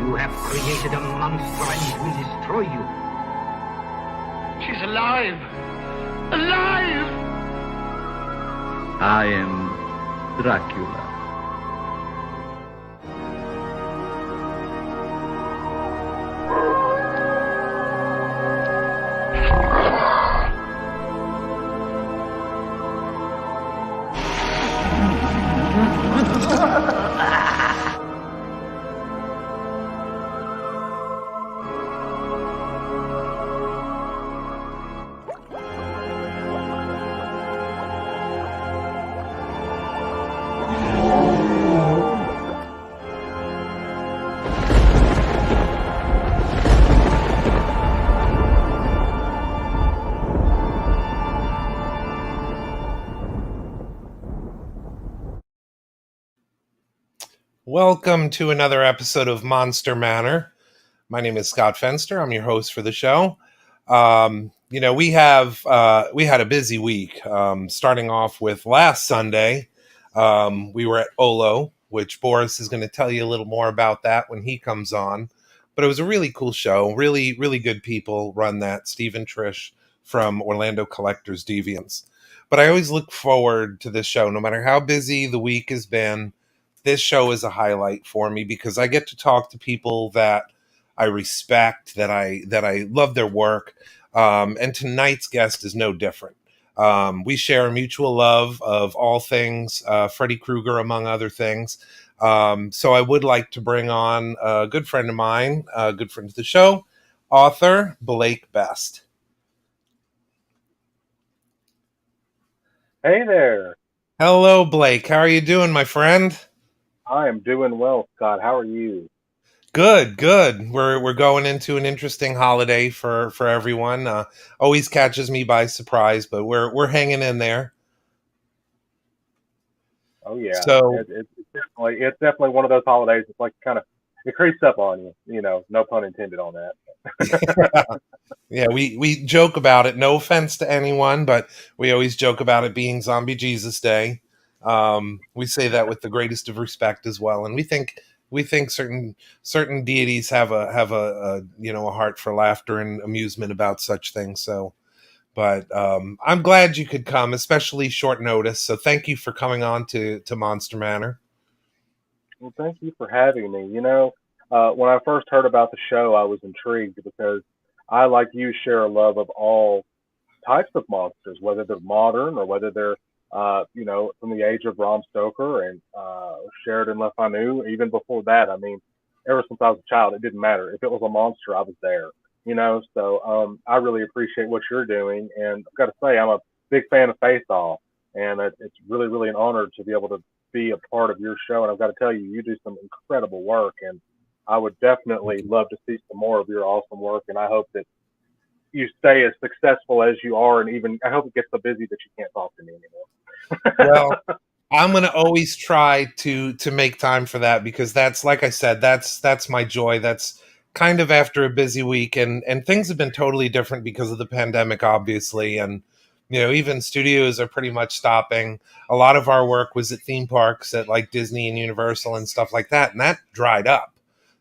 You have created a monster and it will destroy you. She's alive! Alive! I am Dracula. Welcome to another episode of Monster Manor. My name is Scott Fenster. I'm your host for the show. We had a busy week. Starting off with last Sunday, we were at Olo, which Boris is going to tell you a little more about that when he comes on. But it was a really cool show. Really, really good people run that. Steve and Trish from Orlando Collectors Deviants. But I always look forward to this show, no matter how busy the week has been. This show is a highlight for me because I get to talk to people that I respect, that I love their work. And tonight's guest is no different. We share a mutual love of all things Freddy Krueger, among other things. So I would like to bring on a good friend of mine, a good friend of the show, author Blake Best. Hey there. Hello, Blake. How are you doing, my friend? I am doing well, Scott. How are you? Good. We're going into an interesting holiday for everyone. Always catches me by surprise, but we're hanging in there. Oh yeah, So it's definitely one of those holidays. It's like it creeps up on you. You know, no pun intended on that. yeah, we joke about it. No offense to anyone, but we always joke about it being Zombie Jesus Day. We say that with the greatest of respect as well, and we think certain deities have a a heart for laughter and amusement about such things. So, but I'm glad you could come, especially short notice. So thank you for coming on to Monster Manor. Well, thank you for having me. When I first heard about the show, I was intrigued because I, like you, share a love of all types of monsters, whether they're modern or whether they're from the age of Bram Stoker and Sheridan Le Fanu. Even before that, I mean, ever since I was a child, it didn't matter. If it was a monster, I was there. So I really appreciate what you're doing, and I've got to say, I'm a big fan of Face Off, and it's really, really an honor to be able to be a part of your show. And I've got to tell you, you do some incredible work, and I would definitely love to see some more of your awesome work. And I hope that you stay as successful as you are, and even I hope it gets so busy that you can't talk to me anymore. Well, I'm going to always try to make time for that because that's, like I said, that's my joy. That's kind of after a busy week, and things have been totally different because of the pandemic, obviously. And, even studios are pretty much stopping. A lot of our work was at theme parks at like Disney and Universal and stuff like that. And that dried up.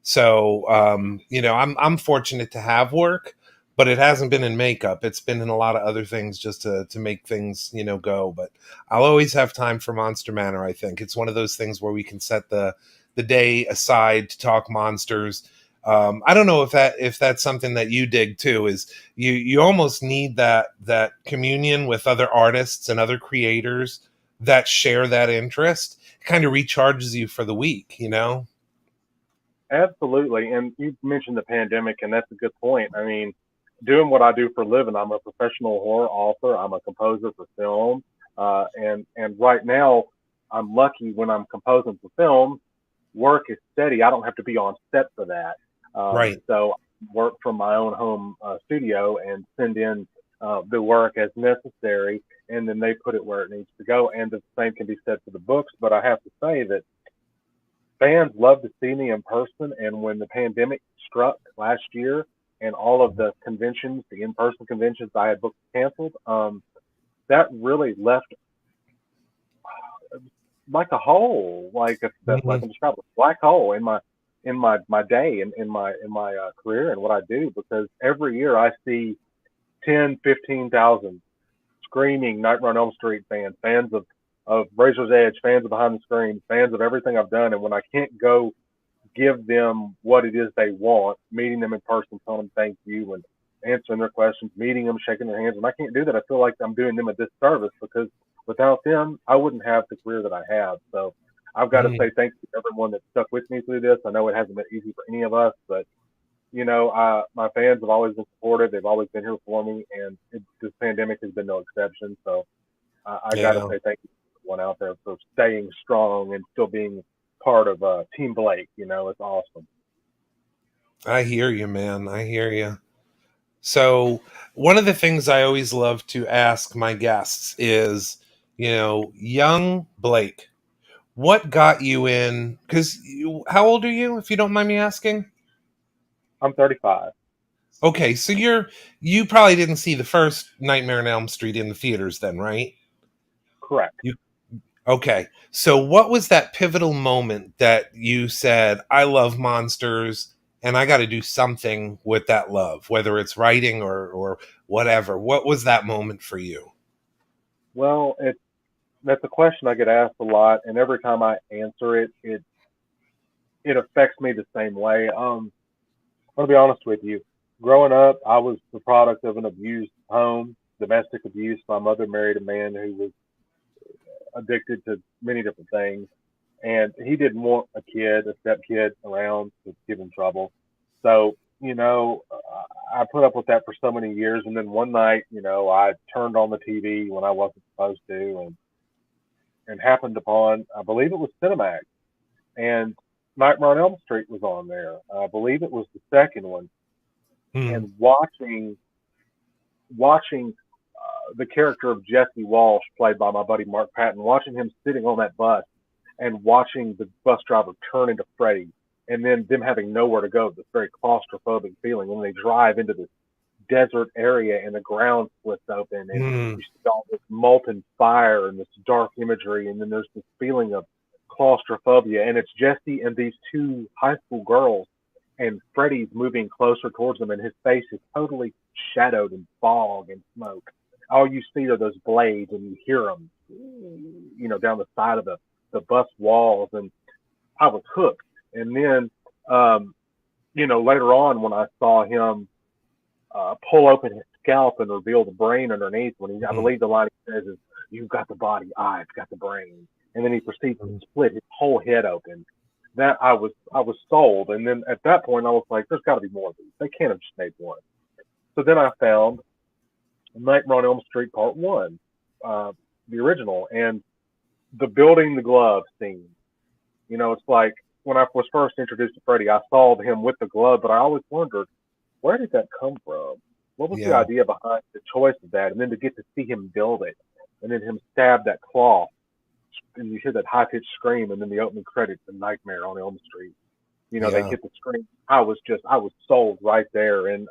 So, I'm fortunate to have work, but it hasn't been in makeup. It's been in a lot of other things just to make things, go. But I'll always have time for Monster Manor. I think it's one of those things where we can set the day aside to talk monsters. I don't know if that's something that you dig too. Is you almost need that communion with other artists and other creators that share that interest. It kind of recharges you for the week, Absolutely. And you mentioned the pandemic, and that's a good point. I mean, doing what I do for a living, I'm a professional horror author. I'm a composer for film. And right now, I'm lucky when I'm composing for film, work is steady. I don't have to be on set for that. Right. So I work from my own home studio and send in the work as necessary, and then they put it where it needs to go. And the same can be said for the books. But I have to say that fans love to see me in person. And when the pandemic struck last year and all of the conventions, the in-person conventions I had booked canceled, that really left like a hole, like I'm describing, a black hole in my in my day and in my career and what I do, because every year I see 10, 15,000 screaming Nightmare on Elm Street fans, fans of Razor's Edge, fans of Behind the Screen, fans of everything I've done. And when I can't go give them what it is they want, meeting them in person, telling them thank you and answering their questions, meeting them, shaking their hands, when I can't do that, I feel like I'm doing them a disservice, because without them, I wouldn't have the career that I have. So I've got to say thank you to everyone that stuck with me through this. I know it hasn't been easy for any of us, but my fans have always been supportive. They've always been here for me, and this pandemic has been no exception. So I got to say thank you to everyone out there for staying strong and still being part of Team Blake. It's awesome. I hear you, man. I hear you. So one of the things I always love to ask my guests is, young Blake, what got you in? Because how old are you, if you don't mind me asking? I'm 35. Okay, so you probably didn't see the first Nightmare on Elm Street in the theaters then, right? Correct. Okay, so what was that pivotal moment that you said, I love monsters and I got to do something with that love, whether it's writing or whatever? What was that moment for you? Well, that's a question I get asked a lot, and every time I answer it, it affects me the same way. I'm gonna be honest with you. Growing up, I was the product of an abused home, domestic abuse. My mother married a man who was addicted to many different things, and he didn't want a step kid around to give him trouble. So, I put up with that for so many years, and then one night, I turned on the TV when I wasn't supposed to, and happened upon, I believe it was Cinemax, and Nightmare on Elm Street was on there. I believe it was the second one, and watching the character of Jesse Walsh, played by my buddy Mark Patton, watching him sitting on that bus and watching the bus driver turn into Freddy, and then them having nowhere to go, this very claustrophobic feeling when they drive into this desert area and the ground splits open and you see all this molten fire and this dark imagery, and then there's this feeling of claustrophobia, and it's Jesse and these two high school girls, and Freddy's moving closer towards them, and his face is totally shadowed in fog and smoke. All you see are those blades, and you hear them, down the side of the bus walls, and I was hooked. And then, later on when I saw him pull open his scalp and reveal the brain underneath, I believe the line he says is, "You've got the body, I've got the brain," and then he proceeds to split his whole head open. That I was sold, and then at that point I was like, "There's got to be more of these. They can't have just made one." So then I found Nightmare on Elm Street Part 1, the original, and the building the glove scene. It's like when I was first introduced to Freddy, I saw him with the glove, but I always wondered, where did that come from? What was the idea behind the choice of that? And then to get to see him build it, and then him stab that cloth, and you hear that high-pitched scream, and then the opening credits, The Nightmare on Elm Street. They hit the screen. I was sold right there. And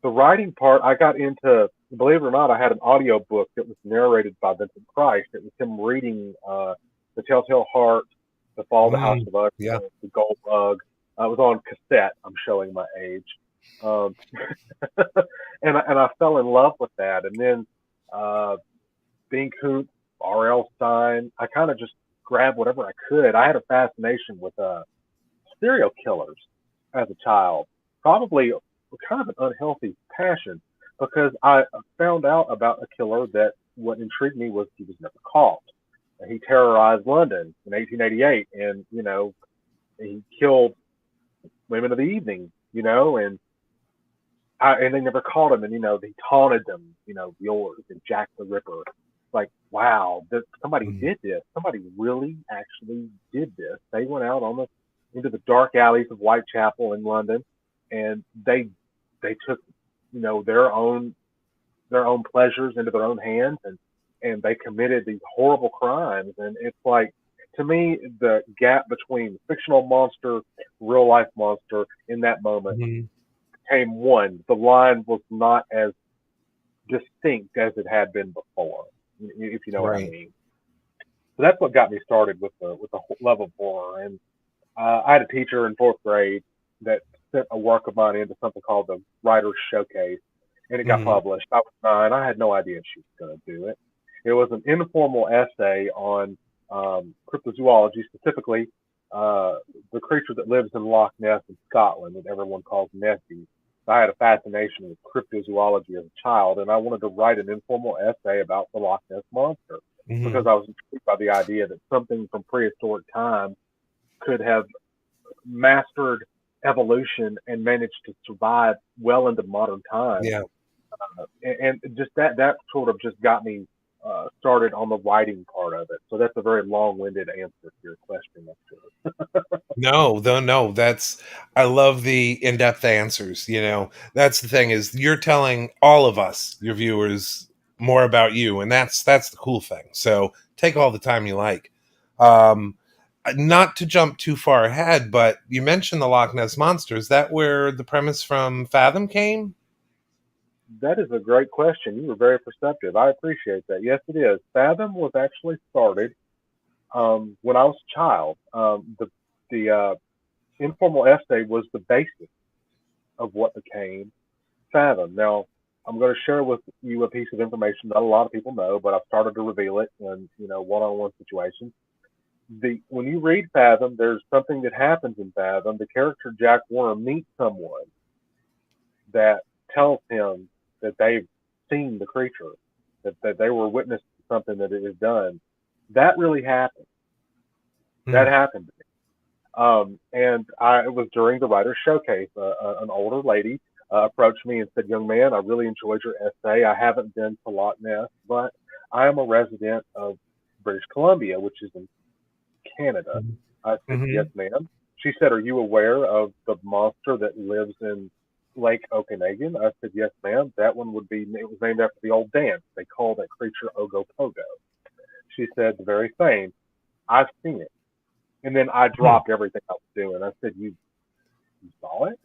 the writing part, I got into, believe it or not, I had an audio book that was narrated by Vincent Price. It was him reading The Telltale Heart, The Fall of the House of Usher, The Gold Bug. It was on cassette. I'm showing my age. And I fell in love with that. And then Bean Koontz, R.L. Stein, I kind of just grabbed whatever I could. I had a fascination with serial killers as a child. Probably kind of an unhealthy passion, because I found out about a killer that what intrigued me was he was never caught. He terrorized London in 1888, and he killed women of the evening, and they never caught him, and they taunted them, yours and Jack the Ripper. Like, wow, somebody did this. Somebody really actually did this. They went out into the dark alleys of Whitechapel in London, and they took their own pleasures into their own hands, and they committed these horrible crimes. And it's like, to me, the gap between fictional monster, real life monster in that moment became one. The line was not as distinct as it had been before, if you know what I mean. So that's what got me started with the love of horror. And I had a teacher in fourth grade that sent a work of mine into something called the Writer's Showcase, and it got Hmm. published. I was 9. I had no idea she was going to do it. It was an informal essay on cryptozoology, specifically uh, the creature that lives in Loch Ness in Scotland that everyone calls Nessie. I had a fascination with cryptozoology as a child, and I wanted to write an informal essay about the Loch Ness monster because Hmm. I was intrigued by the idea that something from prehistoric times could have mastered evolution and managed to survive well into modern times. Yeah. And just that sort of just got me started on the writing part of it. So that's a very long-winded answer to your question. No, though, no, that's, I love the in-depth answers. That's the thing, is you're telling all of us, your viewers, more about you, and that's the cool thing. So take all the time you like. Um, Not to jump too far ahead, but you mentioned the Loch Ness Monster. Is that where the premise from Fathom came? That is a great question. You were very perceptive. I appreciate that. Yes, it is. Fathom was actually started when I was a child. The informal essay was the basis of what became Fathom. Now, I'm going to share with you a piece of information that a lot of people know, but I've started to reveal it in one-on-one situations. When you read Fathom, there's something that happens in Fathom. The character Jack Warner meets someone that tells him that they've seen the creature, that they were witness to something that it has done. That really happened. That Hmm. happened. And it was during the writer's showcase. An older lady approached me and said, "Young man, I really enjoyed your essay. I haven't been to Loch Ness, but I am a resident of British Columbia, which is in Canada." I said, "Yes, Hmm. ma'am." She said, "Are you aware of the monster that lives in Lake Okanagan?" I said, "Yes, ma'am. That one would be, it was named after the old dance. They call that creature Ogopogo." She said, "The very same. I've seen it." And then I Hmm. dropped everything I was doing. I said, "You saw it?"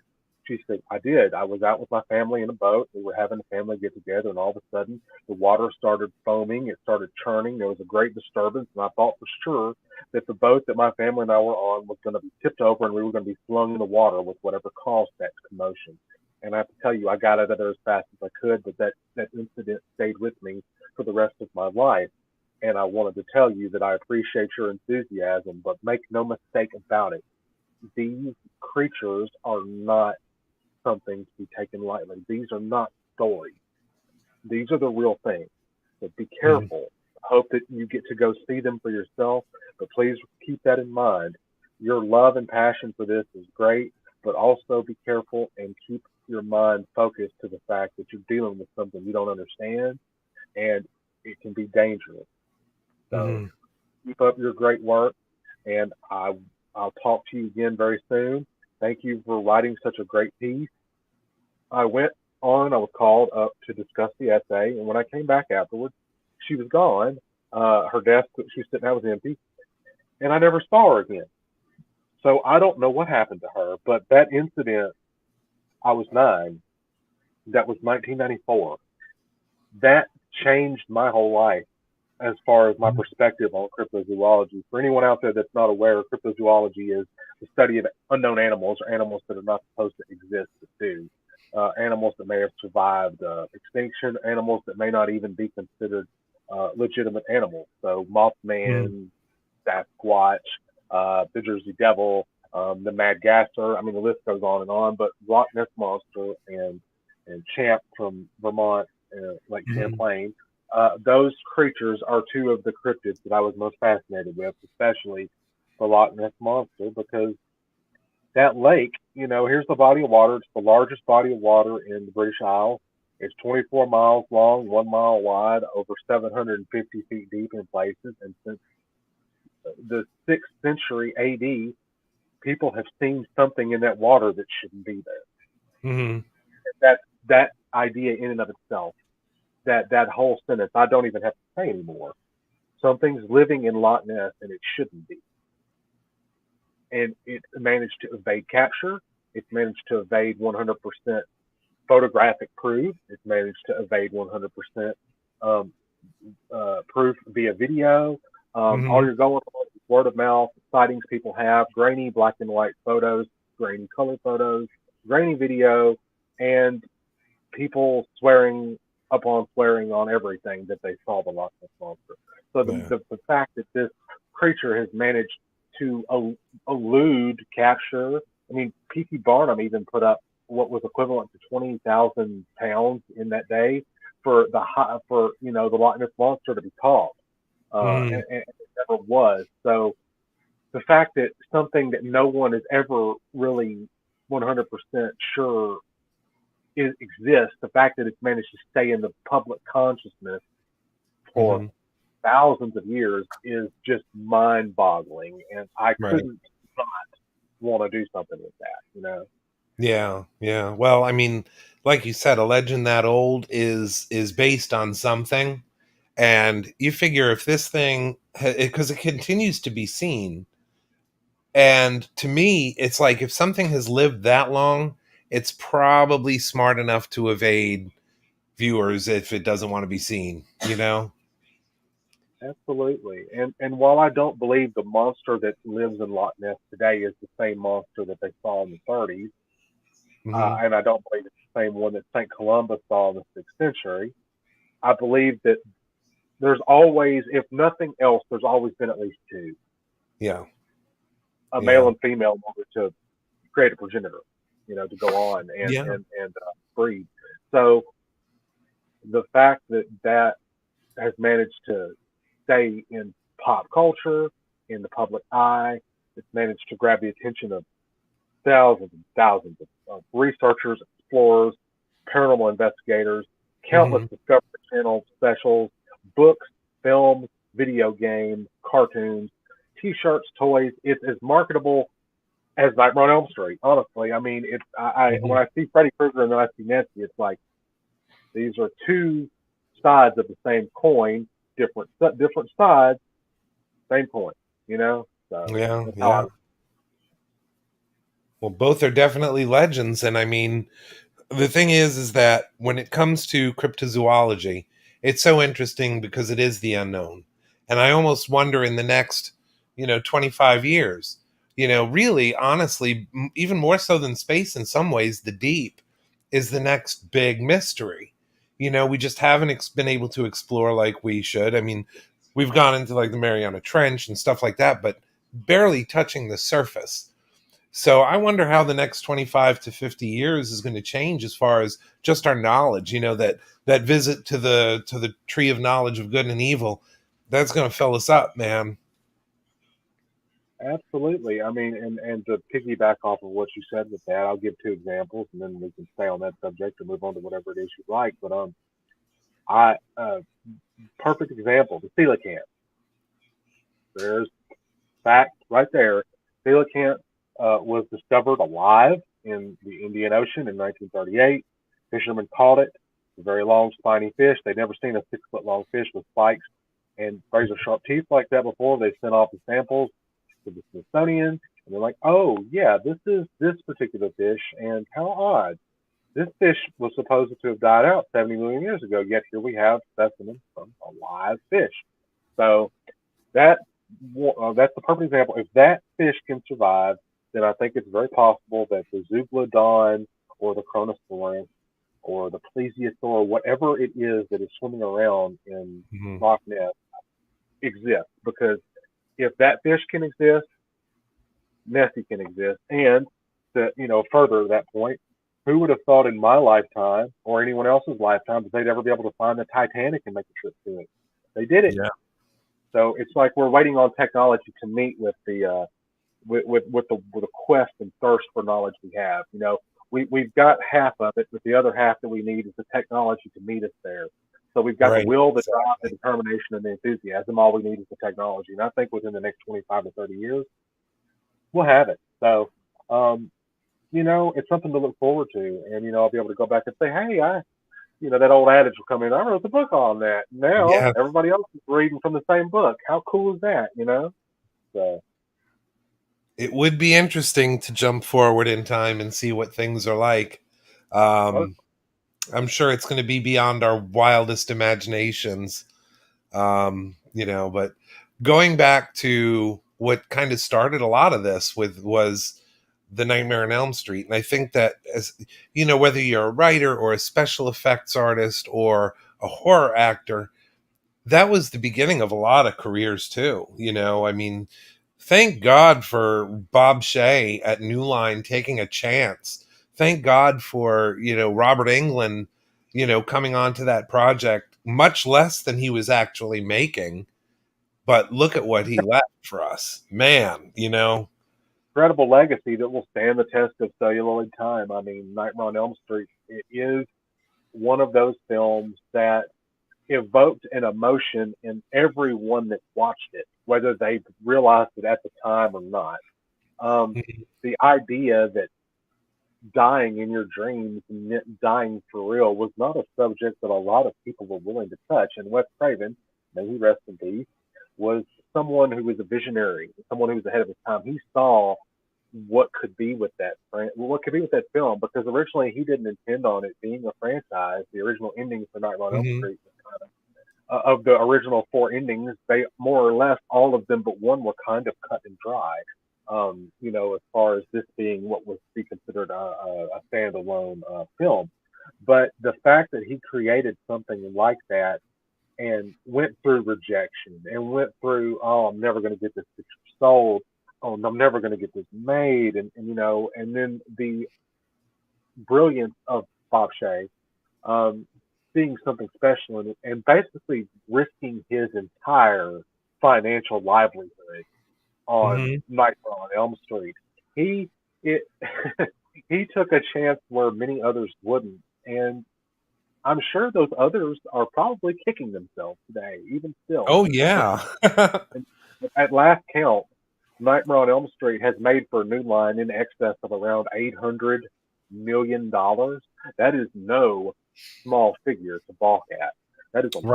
She said, "I did. I was out with my family in a boat. We were having a family get together, and all of a sudden, the water started foaming. It started churning. There was a great disturbance, and I thought for sure that the boat that my family and I were on was going to be tipped over, and we were going to be flung in the water with whatever caused that commotion." And I have to tell you, I got out of there as fast as I could, but that incident stayed with me for the rest of my life. And I wanted to tell you that I appreciate your enthusiasm, but make no mistake about it. These creatures are not something to be taken lightly. These are not stories. These are the real things. So be Hmm. careful. I hope that you get to go see them for yourself, but please keep that in mind. Your love and passion for this is great, but also be careful and keep your mind focused to the fact that you're dealing with something you don't understand, and it can be dangerous. So Hmm. keep up your great work, and I'll talk to you again very soon. Thank you for writing such a great piece. I went on. I was called up to discuss the essay, and when I came back afterwards, she was gone. Her desk that she was sitting at was empty, and I never saw her again. So I don't know what happened to her. But that incident, I was 9. That was 1994. That changed my whole life as far as my perspective on cryptozoology. For anyone out there that's not aware, cryptozoology is the study of unknown animals or animals that are not supposed to exist but do. Animals that may have survived extinction, animals that may not even be considered legitimate animals. So Hmm. Mothman, Sasquatch, the Jersey Devil, the Mad Gasser. I mean, the list goes on and on. But Loch Ness Monster and Champ from Vermont, Lake Hmm. Champlain, those creatures are two of the cryptids that I was most fascinated with, especially the Loch Ness Monster, because that lake, here's the body of water. It's the largest body of water in the British Isles. It's 24 miles long, 1 mile wide, over 750 feet deep in places. And since the 6th century AD, people have seen something in that water that shouldn't be there. Hmm. That idea in and of itself, that whole sentence, I don't even have to say anymore. Something's living in Loch Ness and it shouldn't be. And it managed to evade capture. It's managed to evade 100% photographic proof. It's managed to evade 100% um, proof via video. All Hmm. you're going on is word of mouth, sightings people have, grainy black and white photos, grainy color photos, grainy video, and people swearing upon swearing on everything that they saw the Loch Ness Monster. So Yeah. the fact that this creature has managed to elude capture. I mean, P.T. Barnum even put up what was equivalent to 20,000 pounds in that day for the Loch Ness Monster to be caught, and it never was. So the fact that something that no one is ever really 100% sure exists, the fact that it's managed to stay in the public consciousness for thousands of years is just mind-boggling, and I couldn't not want to do something with that. Yeah. Well, I mean, like you said, a legend that old is based on something, and you figure if this thing, because it continues to be seen, and to me, it's like if something has lived that long, it's probably smart enough to evade viewers if it doesn't want to be seen. Absolutely. And while I don't believe the monster that lives in Loch Ness today is the same monster that they saw in the 30s, and I don't believe it's the same one that St. Columba saw in the 6th century, I believe that there's always, if nothing else, there's always been at least two, Yeah. a male and female, in order to create a progenitor, to go on and breed. So the fact that that has managed to stay in pop culture, in the public eye, it's managed to grab the attention of thousands and thousands of researchers, explorers, paranormal investigators, countless Discovery Channel specials, books, films, video games, cartoons, T-shirts, toys. It's as marketable as Nightmare on Elm Street. Honestly, I mean, it's when I see Freddy Krueger and then I see Nancy, it's like these are two sides of the same coin, different sides, same coin. So Yeah. Well, both are definitely legends, and I mean, the thing is that when it comes to cryptozoology, it's so interesting because it is the unknown. And I almost wonder in the next, 25 years, really, honestly, even more so than space in some ways, the deep is the next big mystery. We just haven't been able to explore like we should. I mean, we've gone into like the Mariana Trench and stuff like that, but barely touching the surface. So I wonder how the next 25 to 50 years is going to change as far as just our knowledge, that visit to the tree of knowledge of good and evil, that's going to fill us up, man. Absolutely. I mean, and to piggyback off of what you said with that, I'll give two examples, and then we can stay on that subject and move on to whatever it is you like. But perfect example, the coelacanth. There's fact right there. Coelacanth was discovered alive in the Indian Ocean in 1938. Fishermen caught it. It's a very long, spiny fish. They'd never seen a 6-foot long fish with spikes and razor sharp teeth like that before. They sent off the samples to the Smithsonian, and they're like, "Oh yeah, this is this particular fish, and how odd! This fish was supposed to have died out 70 million years ago, yet here we have specimens from a live fish." So that's the perfect example. If that fish can survive, then I think it's very possible that the Zeuglodon or the Chronosaurus or the plesiosaur, whatever it is that is swimming around in Loch Ness, exists. Because if that fish can exist, Nessie can exist. And to further that point, who would have thought in my lifetime or anyone else's lifetime that they'd ever be able to find the Titanic and make a trip to it? They did it. Yeah. So it's like we're waiting on technology to meet with the with the quest and thirst for knowledge we have. We've got half of it, but the other half that we need is the technology to meet us there. So we've got the will, the drive, the determination, and the enthusiasm. All we need is the technology. And I think within the next 25 to 30 years, we'll have it. So, it's something to look forward to. And, I'll be able to go back and say, hey, that old adage will come in. I wrote the book on that. Now everybody else is reading from the same book. How cool is that, So. It would be interesting to jump forward in time and see what things are like. I'm sure it's going to be beyond our wildest imaginations. But going back to what kind of started a lot of this was the Nightmare on Elm Street. And I think that, as you know, whether you're a writer or a special effects artist or a horror actor, that was the beginning of a lot of careers too. You know, I mean, thank God for Bob Shea at New Line taking a chance. Thank God for, you know, Robert Englund, you know, coming onto that project much less than he was actually making. But look at what he left for us. Man, you know. Incredible legacy that will stand the test of celluloid time. I mean, Nightmare on Elm Street, it is one of those films that evoked an emotion in everyone that watched it, whether they realized it at the time or not. The idea that dying in your dreams and dying for real was not a subject that a lot of people were willing to touch. And Wes Craven, may he rest in peace, was someone who was a visionary, someone who was ahead of his time. He saw what could be with that film, because originally he didn't intend on it being a franchise. The original ending for Nightmare on Elm Street was kind of the original 4 endings, they more or less all of them but one were kind of cut and dry. You know, as far as this being what was be considered a standalone film, but the fact that he created something like that and went through rejection and went through, oh, I'm never going to get this picture sold. Oh, I'm never going to get this made. And, you know, and then the brilliance of Bob Shea, seeing something special in it and basically risking his entire financial livelihood on Nightmare on Elm Street. He took a chance where many others wouldn't. And I'm sure those others are probably kicking themselves today, even still. Oh, yeah. At last count, Nightmare on Elm Street has made for New Line in excess of around $800 million. That is no small figure to balk at. That is a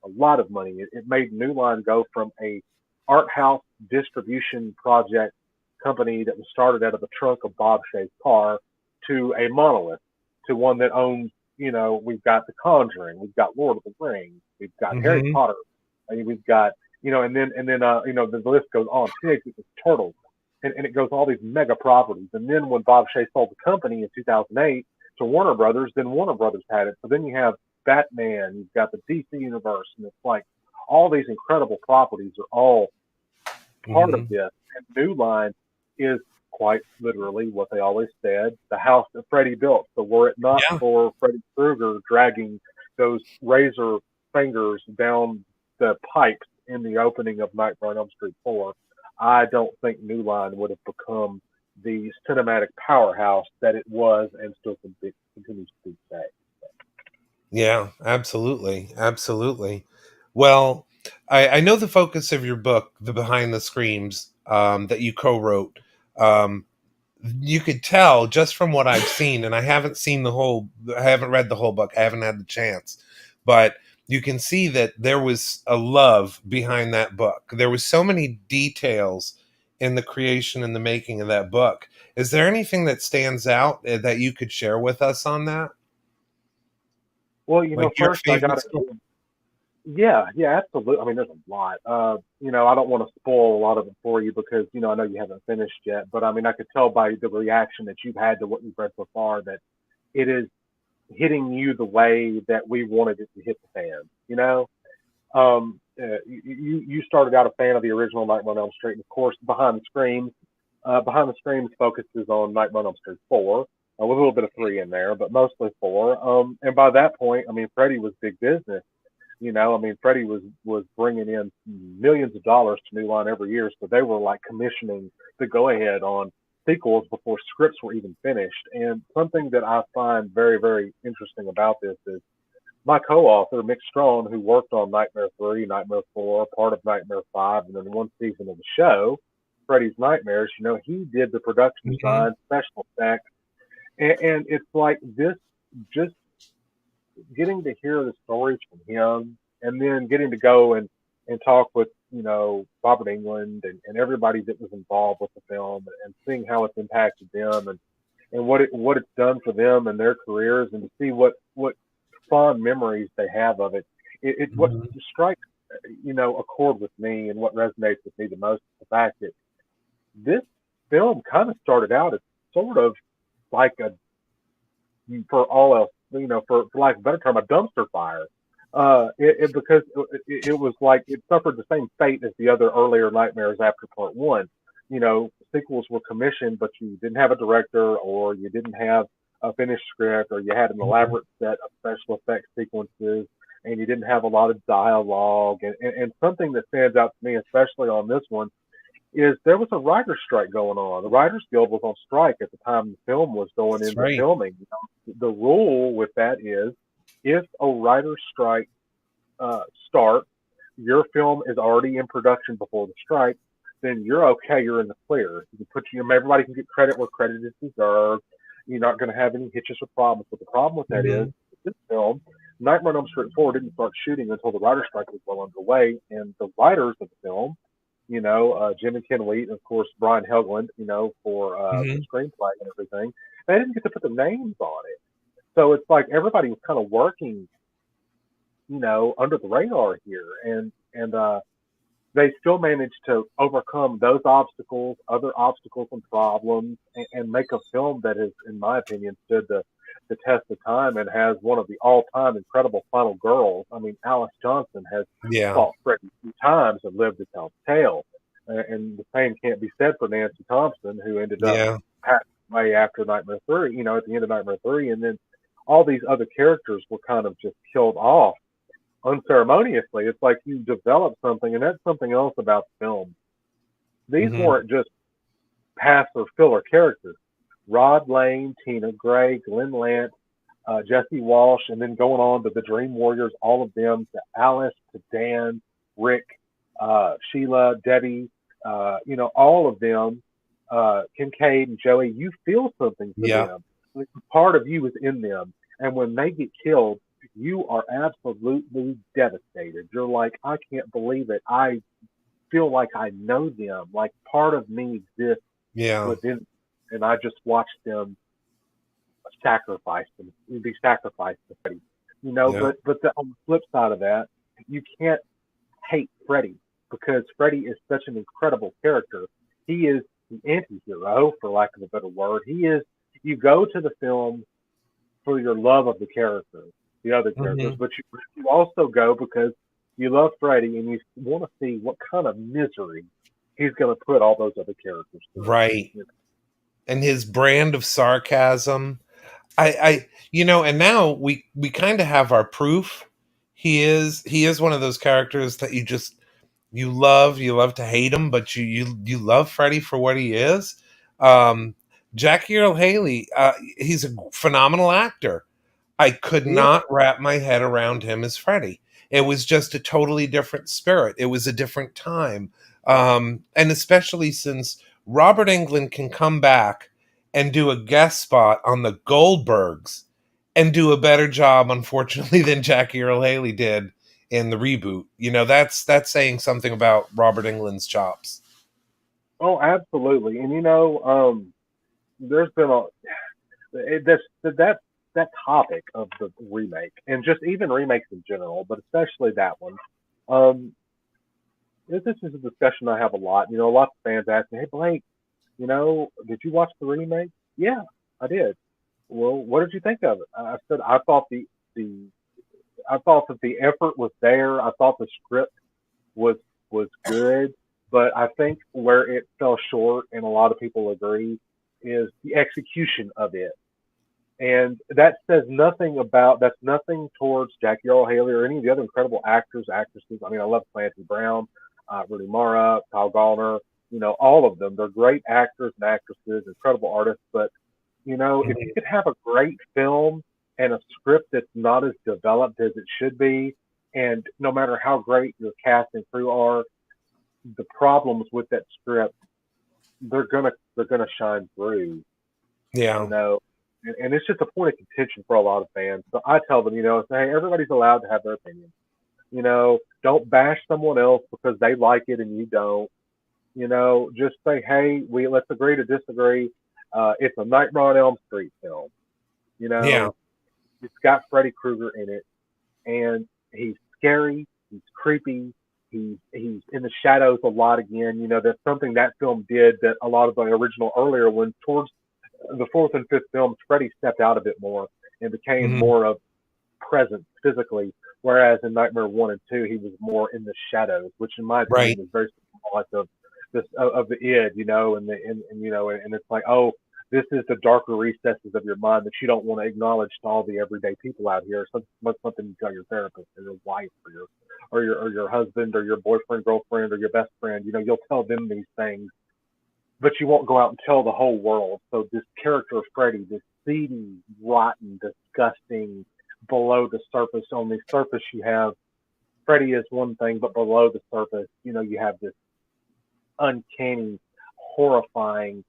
lot of money. It made New Line go from a art house distribution project company that was started out of the trunk of Bob Shea's car to a monolith, to one that owns, you know, we've got The Conjuring, we've got Lord of the Rings, we've got Harry Potter, I mean, we've got, you know, and then you know, the list goes on. Pigs, Turtles, and it goes all these mega properties. And then when Bob Shea sold the company in 2008 to Warner Brothers, then Warner Brothers had it. So then you have Batman, you've got the DC universe, and it's like all these incredible properties are all part of this. And New Line is quite literally what they always said, the house that Freddy built. So were it not for Freddy Krueger dragging those razor fingers down the pipes in the opening of Nightmare on Elm Street 4, I don't think New Line would have become the cinematic powerhouse that it was and still continues to be today. Yeah, absolutely. Absolutely. Well, I know the focus of your book, The Behind the Screams, that you co-wrote. You could tell just from what I've seen, and I haven't read the whole book. I haven't had the chance, but you can see that there was a love behind that book. There was so many details in the creation and the making of that book. Is there anything that stands out that you could share with us on that? Well, you know, Like your first I got favorite yeah, absolutely. I mean, there's a lot. You know, I don't want to spoil a lot of it for you because, you know, I know you haven't finished yet, but I mean, I could tell by the reaction that you've had to what you've read so far that it is hitting you the way that we wanted it to hit the fans. You know, you started out a fan of the original Nightmare on Elm Street, and of course, Behind the Screams. Behind the Screams focuses on Nightmare on Elm Street 4, with a little bit of 3 in there, but mostly 4. And by that point, I mean, Freddy was big business. You know, I mean, Freddy was bringing in millions of dollars to New Line every year, so they were like commissioning the go-ahead on sequels before scripts were even finished. And something that I find very, very interesting about this is my co-author, Mick Strawn, who worked on Nightmare 3, Nightmare 4, part of Nightmare 5, and then one season of the show, Freddy's Nightmares, you know, he did the production design, special effects, and it's like this, just getting to hear the stories from him and then getting to go and talk with, you know, Robert Englund and everybody that was involved with the film and seeing how it's impacted them and what it's done for them and their careers, and to see what fond memories they have of it. What strikes accord with me, and what resonates with me the most is the fact that this film kind of started out as sort of like for all else, for lack of a better term, a dumpster fire. Because it was like it suffered the same fate as the other earlier nightmares after part one. Sequels were commissioned, but you didn't have a director, or you didn't have a finished script, or you had an elaborate set of special effects sequences, and you didn't have a lot of dialogue. And something that stands out to me, especially on this one, is there was a writer's strike going on. The Writers Guild was on strike at the time the film was going That's into right. filming. The rule with that is if a writer's strike starts, your film is already in production before the strike, then you're okay. You're in the clear. You can everybody can get credit where credit is deserved. You're not going to have any hitches or problems. But the problem with that is this film, Nightmare on Elm Street 4, didn't start shooting until the writer's strike was well underway, and the writers of the film, Jim and Ken Wheat, and of course Brian Helgeland, for the screenplay and everything, they didn't get to put their names on it. So it's like everybody was kind of working, under the radar here, and they still managed to overcome those obstacles, other obstacles and problems, and make a film that has, in my opinion, stood the test of time and has one of the all-time incredible final girls. I mean, Alice Johnson has fought Freddy 2 times and lived to tell the tale. And the same can't be said for Nancy Thompson, who ended up passing away after Nightmare 3, at the end of Nightmare 3. And then all these other characters were kind of just killed off unceremoniously. It's like you develop something, and that's something else about the film. These weren't just pass or filler characters. Rod Lane, Tina Gray, Glenn Lance, Jesse Walsh, and then going on to the Dream Warriors, all of them, to Alice, to Dan, Rick, Sheila, Debbie, all of them, Kincaid and Joey, you feel something for them. Like, part of you is in them. And when they get killed, you are absolutely devastated. You're like, I can't believe it. I feel like I know them. Like part of me exists within, and I just watched them be sacrificed to Freddy. But on the flip side of that, you can't hate Freddy because Freddy is such an incredible character. He is the anti-hero, for lack of a better word. You go to the film for your love of the character, the other characters, but you also go because you love Freddy and you want to see what kind of misery he's going to put all those other characters through. Right. And his brand of sarcasm, and now we kind of have our proof. He is one of those characters that you love to hate him, but you love Freddy for what he is. Jackie Earle Haley, he's a phenomenal actor. I could not wrap my head around him as Freddy. It was just a totally different spirit. It was a different time. And especially since Robert Englund can come back and do a guest spot on the Goldbergs and do a better job, unfortunately, than Jackie Earle Haley did in the reboot. That's saying something about Robert Englund's chops. Oh, absolutely. And there's been that topic of the remake, and just even remakes in general, but especially that one. This is a discussion I have a lot. Lots of fans ask me, "Hey Blake, did you watch the remake?" Yeah, I did. Well, what did you think of it? I said I thought I thought that the effort was there. I thought the script was good, but I think where it fell short, and a lot of people agree, is the execution of it. And that says nothing that's nothing towards Jackie Earle Haley or any of the other incredible actors, actresses. I mean, I love Clancy Brown, Rooney Mara, Kyle Gallner, all of them. They're great actors and actresses, incredible artists. But, if you could have a great film and a script that's not as developed as it should be, and no matter how great your cast and crew are, the problems with that script, they're gonna shine through. Yeah. And it's just a point of contention for a lot of fans. So I tell them, hey, everybody's allowed to have their opinion. Don't bash someone else because they like it and you don't. Just say, hey, let's agree to disagree. It's a Nightmare on Elm Street film. It's got Freddy Krueger in it, and he's scary. He's creepy. He's in the shadows a lot again. That's something that film did that a lot of the original earlier ones, towards the fourth and fifth films, Freddy stepped out a bit more and became Hmm. more of presence physically, whereas in Nightmare 1 and 2, he was more in the shadows, which in my Right. opinion is very symbolic of the id, and it's like, oh, this is the darker recesses of your mind that you don't want to acknowledge to all the everyday people out here. Something you tell your therapist or your wife or your husband or your boyfriend, girlfriend, or your best friend. You'll tell them these things, but you won't go out and tell the whole world. So this character of Freddy, this seedy, rotten, disgusting, below the surface. On the surface, you have Freddy is one thing, but below the surface, you have this uncanny, horrifying,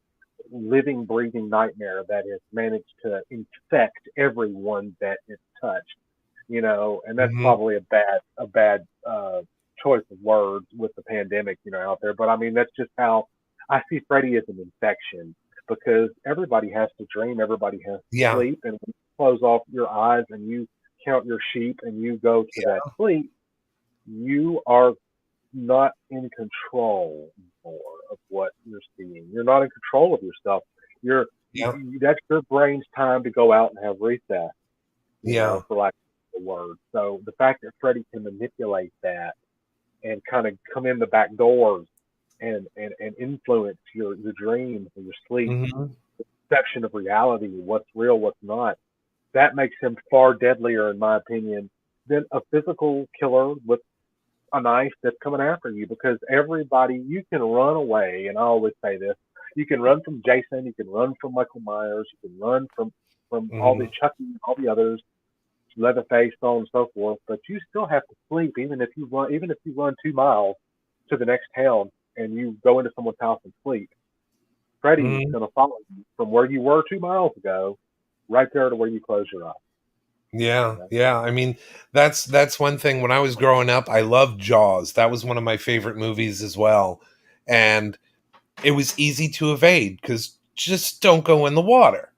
living, breathing nightmare that has managed to infect everyone that it's touched. And that's Hmm. probably a bad choice of words with the pandemic, out there. But I mean, that's just how I see Freddy as an infection, because everybody has to dream, everybody has to Yeah. sleep, and when you close off your eyes and you count your sheep and you go to that sleep, you are not in control more of what you're seeing. You're not in control of yourself. You're Yeah. that's your brain's time to go out and have recess, Yeah. for lack of a word. So the fact that Freddie can manipulate that and kind of come in the back doors and influence your dreams and your sleep, Hmm. perception of reality, what's real, what's not, that makes him far deadlier, in my opinion, than a physical killer with a knife that's coming after you, because everybody, you can run away, and I always say this, you can run from Jason, you can run from Michael Myers, you can run from all the Hmm. Chucky, all the others, Leatherface, so on and so forth, but you still have to sleep, even if you run 2 miles to the next town and you go into someone's house and sleep. Freddy's Hmm. gonna follow you from where you were 2 miles ago, right there to where you close your eyes. Yeah, Yeah. yeah. I mean, that's one thing. When I was growing up, I loved Jaws. That was one of my favorite movies as well. And it was easy to evade because just don't go in the water.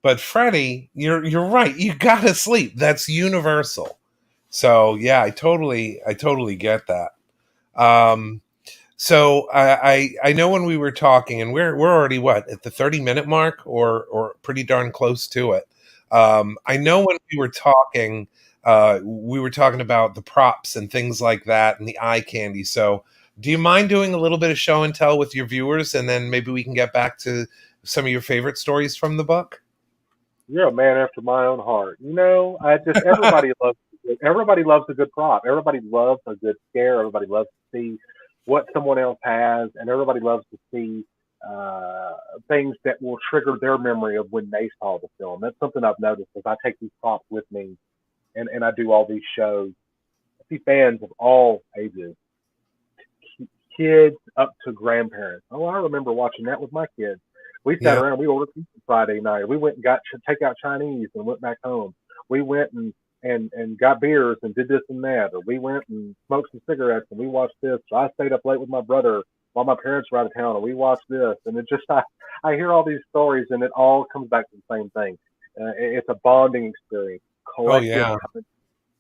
But Freddy, you're right. You gotta sleep. That's universal. So yeah, I totally get that. Um, so I know when we were talking, and we're already what, at the 30-minute mark, or pretty darn close to it. I know when we were talking about the props and things like that and the eye candy. So do you mind doing a little bit of show and tell with your viewers, and then maybe we can get back to some of your favorite stories from the book? You're a man after my own heart. I just everybody loves a good prop. Everybody loves a good scare. Everybody loves to see what someone else has, and everybody loves to see uh, things that will trigger their memory of when they saw the film. That's something I've noticed as I take these props with me, and I do all these shows. I see fans of all ages, kids up to grandparents. Oh, I remember watching that with my kids. We sat Yeah. around. We ordered pizza Friday night. We went and got takeout Chinese and went back home. We went and got beers and did this and that. Or we went and smoked some cigarettes and we watched this. So I stayed up late with my brother while my parents were out of town and we watched this. And it just I hear all these stories and it all comes back to the same thing. It's a bonding experience, Oh collective yeah.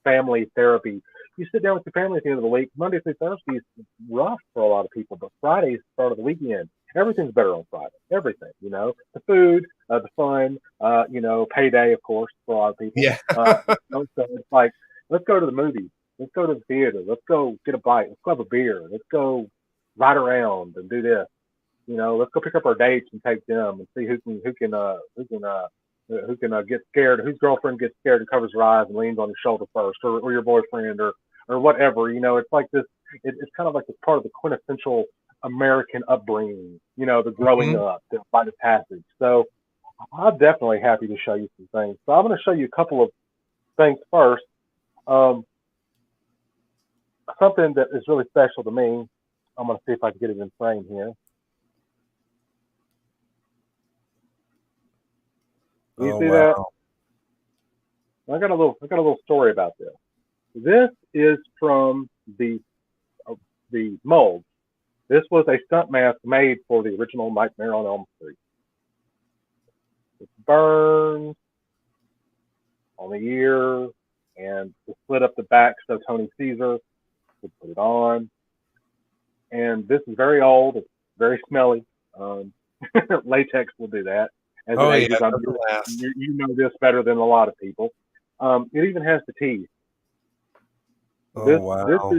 family therapy. You sit down with your family at the end of the week. Monday through Thursday is rough for a lot of people, but Friday is the start of the weekend. Everything's better on Friday. Everything, the food, the fun, payday, of course, for a lot of people. Yeah. So it's like, let's go to the movies. Let's go to the theater. Let's go get a bite. Let's go have a beer. Let's go ride around and do this. Let's go pick up our dates and take them and see who can get scared, whose girlfriend gets scared and covers her eyes and leans on your shoulder first, or your boyfriend, or whatever. It's like this. It's kind of like it's part of the quintessential American upbringing. The growing Mhm. up, the rite of passage. So I'm definitely happy to show you some things. So I'm going to show you a couple of things first. Um, Something that is really special to me. I'm going to see if I can get it in frame here. Do you Oh see that? wow. I got a little story about this. This is from the mold. This was a stunt mask made for the original Nightmare on Elm Street. It's burned on the ear and to split up the back so Tony Caesar Would put it on, and this is very old. It's very smelly. Um, Latex will do that. As it Oh yeah, ages, doesn't last. you know this better than a lot of people. It even has the teeth. Oh This wow.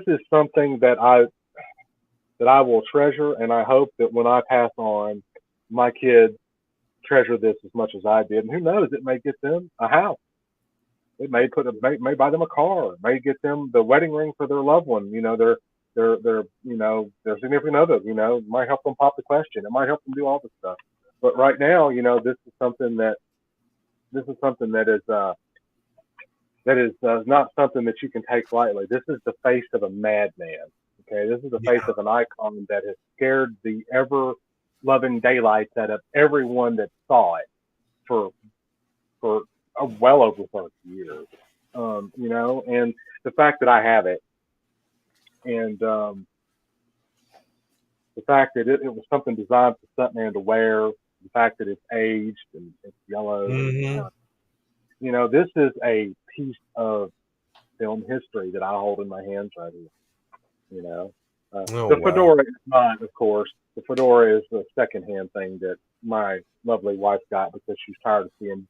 is something that I will treasure, and I hope that when I pass on, my kids treasure this as much as I did. And who knows, it may get them a house. It may buy them a car. It may get them the wedding ring for their loved one. You know, their significant other. You know, it might help them pop the question. It might help them do all this stuff. But right now, you know, this is something that is not something that you can take lightly. This is the face of a madman. Okay, this is the face Yeah. of an icon that has scared the ever loving daylights out of everyone that saw it for well over 30 years. You know, and the fact that I have it, and the fact that it was something designed for Stuntman to wear, the fact that it's aged and it's yellow, Hmm. you know, this is a piece of film history that I hold in my hands right here. You know, Oh the wow. fedora is mine, of course. The fedora is the secondhand thing that my lovely wife got because she's tired of seeing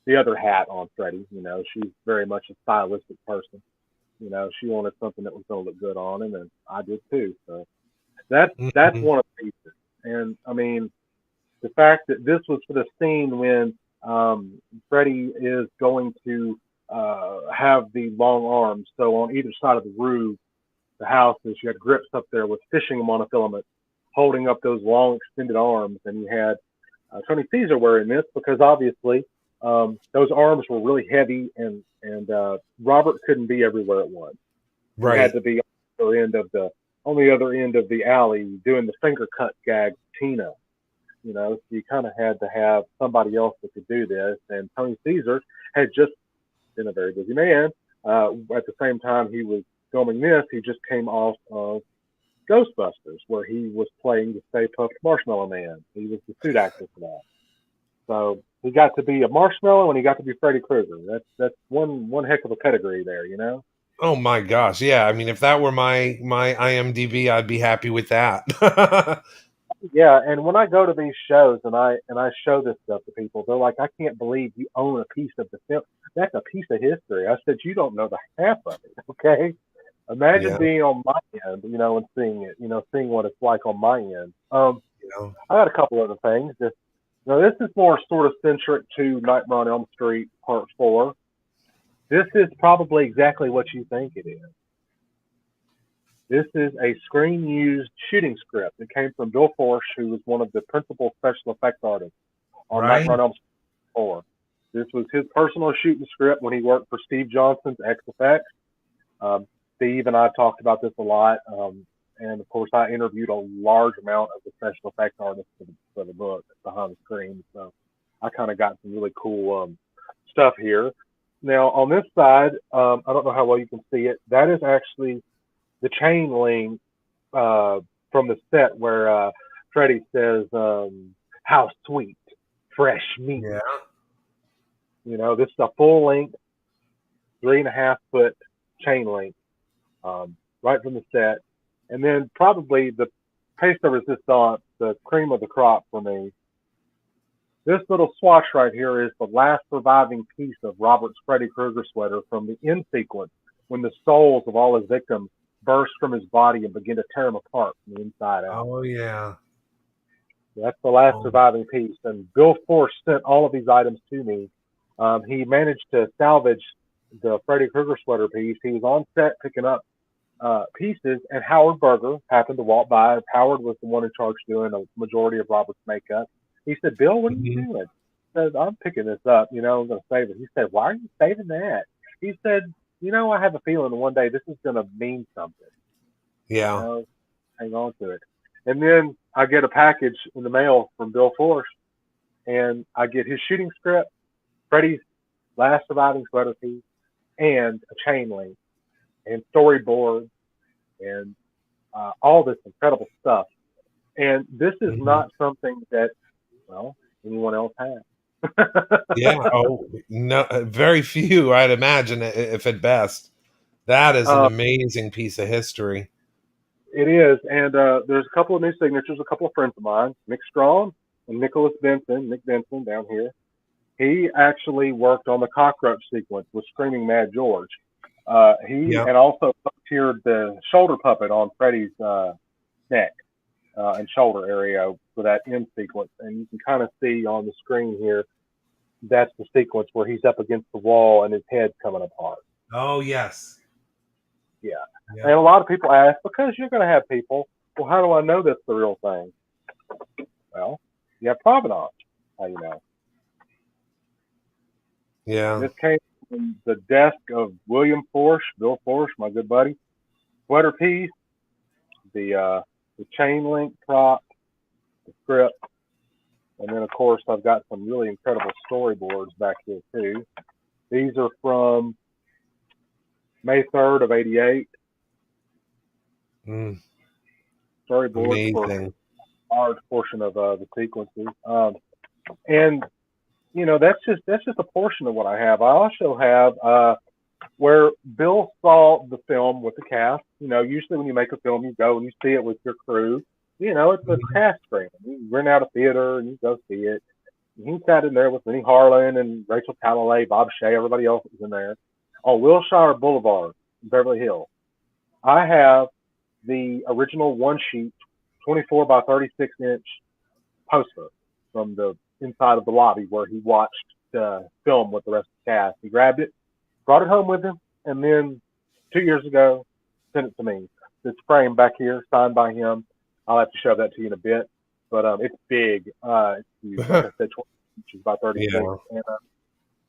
the other hat on Freddy. You know, she's very much a stylistic person. You know, she wanted something that was going to look good on him, and I did too. So that's Hmm. one of the pieces. And I mean, the fact that this was for the scene when Freddy is going to have the long arms. So on either side of the roof, the houses, you had grips up there with fishing monofilament holding up those long extended arms, and you had Tony Caesar wearing this because obviously those arms were really heavy, and Robert couldn't be everywhere at once. He had Right. to be on the other end of the alley doing the finger cut gag Tina. You know, so you kind of had to have somebody else that could do this, and Tony Caesar had just been a very busy man. At the same time he was filming this, he just came off of Ghostbusters, where he was playing the Stay Puft Marshmallow Man. He was the suit actor for that. So he got to be a marshmallow and he got to be Freddy Krueger. That's one heck of a pedigree there, you know. Oh my gosh. Yeah. I mean, if that were my IMDb, I'd be happy with that. Yeah, and when I go to these shows and I show this stuff to people, they're like, "I can't believe you own a piece of the film. That's a piece of history." I said, "You don't know the half of it, okay? Imagine Yeah. being on my end, you know, and seeing it, you know, seeing what it's like on my end." You know. I got a couple other things. Now, this is more sort of centric to Nightmare on Elm Street Part 4. This is probably exactly what you think it is. This is a screen used shooting script. It came from Bill Forsh, who was one of the principal special effects artists on Right. Nightmare on Elm Street 4. This was his personal shooting script when he worked for Steve Johnson's X Effects. Steve and I talked about this a lot. And of course, I interviewed a large amount of the special effects artists for the book behind the screen. So I kind of got some really cool stuff here. Now, on this side, I don't know how well you can see it. That is actually the chain link from the set where Freddy says, "How sweet, fresh meat." Yeah. You know, this is a full length, 3.5 foot chain link right from the set. And then probably the paste de resistance, the cream of the crop for me. This little swatch right here is the last surviving piece of Robert's Freddy Krueger sweater from the end sequence when the souls of all his victims burst from his body and begin to tear him apart from the inside out. Oh yeah. That's the last Oh, surviving piece. And Bill Force sent all of these items to me. He managed to salvage the Freddy Krueger sweater piece. He was on set picking up pieces, and Howard Berger happened to walk by. Howard was the one in charge doing a majority of Robert's makeup. He said, "Bill, what are you mhm. doing?" I said, "I'm picking this up. You know, I'm going to save it." He said, "Why are you saving that?" He said, "You know, I have a feeling one day this is going to mean something. You Yeah. know, hang on to it." And then I get a package in the mail from Bill Force, and I get his shooting script, Freddy's last surviving sweater piece, and a chain link, and storyboard, and all this incredible stuff. And this is Mhm. not something that, well, anyone else has. Yeah. Oh no, very few, I'd imagine, if at best. That is an amazing piece of history. It is, and there's a couple of new signatures. A couple of friends of mine, Mick Strawn and Nicholas Benson, Nick Benson down here. He actually worked on the cockroach sequence with Screaming Mad George. And also puppeteered the shoulder puppet on Freddy's neck and shoulder area for that end sequence. And you can kind of see on the screen here, that's the sequence where he's up against the wall and his head's coming apart. Oh, yes. Yeah. And a lot of people ask, because you're going to have people, well, how do I know that's the real thing? Well, you have provenance. How you know? Yeah. This came from the desk of William Forsh, Bill Forsh, my good buddy. Sweater piece, the chain link prop, the script, and then of course I've got some really incredible storyboards back here too. These are from May 3rd of '88. Storyboards for a large portion of the sequences, and you know that's just a portion of what I have. I also have where Bill saw the film with the cast. You know, usually when you make a film, you go and you see it with your crew. You know, it's a cast screen. You rent out a theater and you go see it. And he sat in there with Minnie Harlan and Rachel Talalay, Bob Shea, everybody else was in there on Wilshire Boulevard in Beverly Hills. I have the original one sheet, 24 by 36 inch poster from the inside of the lobby where he watched the film with the rest of the cast. He grabbed it, brought it home with him, and then 2 years ago, sent it to me. It's framed back here, signed by him. I'll have to show that to you in a bit, but it's big. It's huge. Like I said, 20 inches by 36. Yeah. And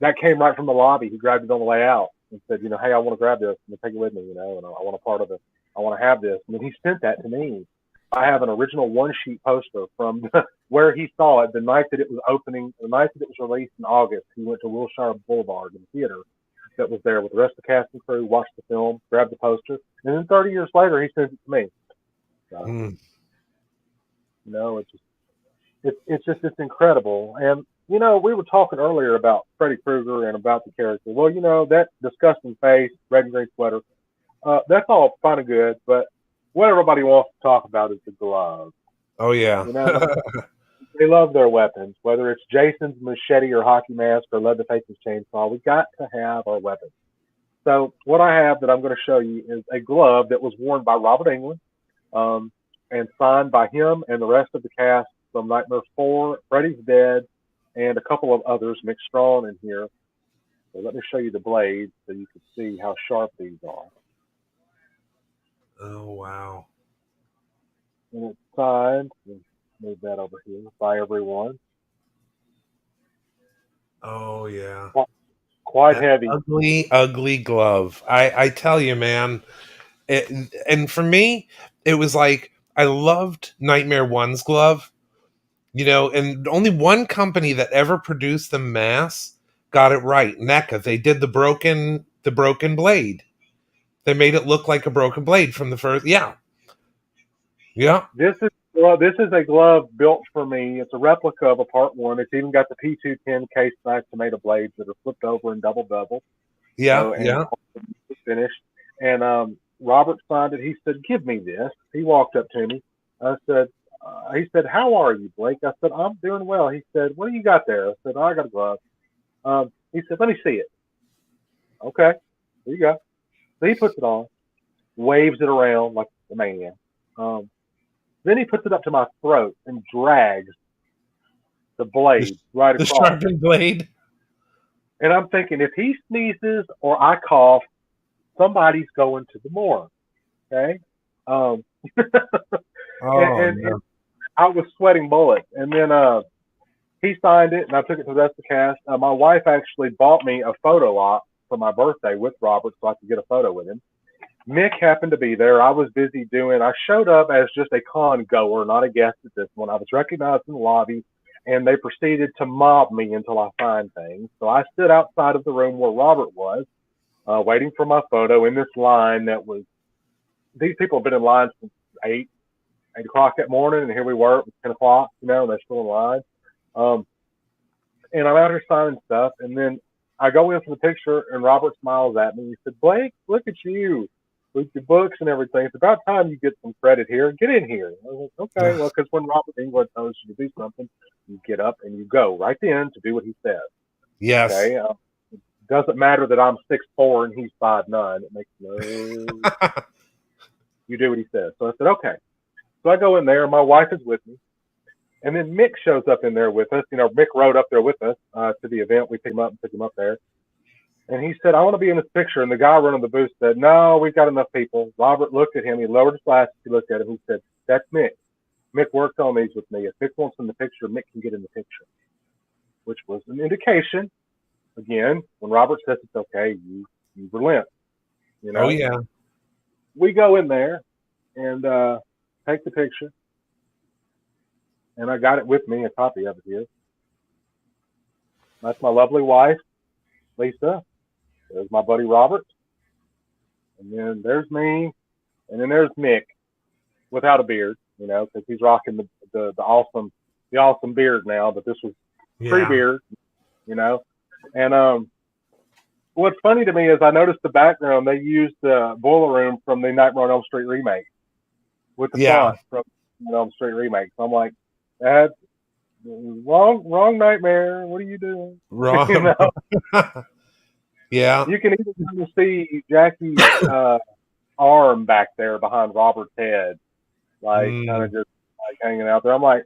that came right from the lobby. He grabbed it on the way out and said, you know, hey, I want to grab this and take it with me, you know, and I want a part of it. I want to have this. And then he sent that to me. I have an original one-sheet poster from where he saw it the night that it was opening, the night that it was released in August. He went to Wilshire Boulevard in the theater that was there with the rest of the cast and crew, watched the film, grabbed the poster, and then 30 years later, he sent it to me. So, you know, it's incredible. And, you know, we were talking earlier about Freddy Krueger and about the character. Well, you know, that disgusting face, red and green sweater, that's all fine and good, but what everybody wants to talk about is the gloves. Oh, yeah. You know, they love their weapons, whether it's Jason's machete or hockey mask or Leatherface's chainsaw. We got to have our weapons. So what I have that I'm going to show you is a glove that was worn by Robert Englund and signed by him and the rest of the cast from Nightmare 4, Freddy's Dead, and a couple of others, Mick Strawn in here. So let me show you the blades so you can see how sharp these are. Oh, wow. And it's signed, move that over here, by everyone. Oh, yeah. Quite heavy. Ugly glove. I tell you, man. And for me, it was like, I loved Nightmare 1's glove, you know, and only one company that ever produced the mask got it right. NECA. They did the broken blade. They made it look like a broken blade from the first. Yeah. This is a glove built for me. It's a replica of a Part 1. It's even got the P210 case knife tomato blades that are flipped over and double beveled. Yeah. Finished. And Robert signed it. He said, "Give me this." He walked up to me. I said, he said, "How are you, Blake?" I said, "I'm doing well." He said, "What do you got there?" I said, "I got a glove." He said, "Let me see it." Okay, there you go. So he puts it on, waves it around like a maniac. Then he puts it up to my throat and drags the blade right across. The sharpened blade. And I'm thinking, if he sneezes or I cough, somebody's going to the morgue. Okay. And I was sweating bullets. And then he signed it, and I took it to the rest of the cast. My wife actually bought me a photo op for my birthday with Robert so I could get a photo with him. Mick happened to be there. I was busy I showed up as just a con goer, not a guest at this one. I was recognized in the lobby, and they proceeded to mob me until I signed things. So I stood outside of the room where Robert was, waiting for my photo in this line that was, these people have been in line since 8 o'clock that morning, and here we were, it was 10 o'clock, you know, and they're still in line. And I'm out here signing stuff, and then I go in for the picture, and Robert smiles at me. He said, Blake, look at you with your books and everything. It's about time you get some credit here. Get in here. I was like, okay. Well, because when Robert Englund tells you to do something, you get up and you go right then to do what he says. Yes. Okay. It doesn't matter that I'm 6'4" and he's 5'9". It makes no. You do what he says. So I said, okay. So I go in there. My wife is with me. And then Mick shows up in there with us. You know, Mick rode up there with us to the event. We picked him up and took him up there. And he said, I want to be in this picture. And the guy running the booth said, no, we've got enough people. Robert looked at him. He lowered his glasses. He looked at him. He said, that's Mick. Mick worked on these with me. If Mick wants in the picture, Mick can get in the picture, which was an indication. Again, when Robert says it's okay, you relent. You know? Oh, yeah. We go in there and take the picture. And I got it with me, a copy of it here. That's my lovely wife, Lisa. There's my buddy Robert. And then there's me. And then there's Mick without a beard, you know, because he's rocking the awesome beard now, but this was pre-beard, you know. And what's funny to me is I noticed the background, they used the boiler room from the Nightmare on Elm Street remake with the font from the Elm Street remake. So I'm like, that's wrong Nightmare. What are you doing? Wrong. You know? Yeah. You can even kind of see Jackie's arm back there behind Robert's head, like kind of just like hanging out there. I'm like,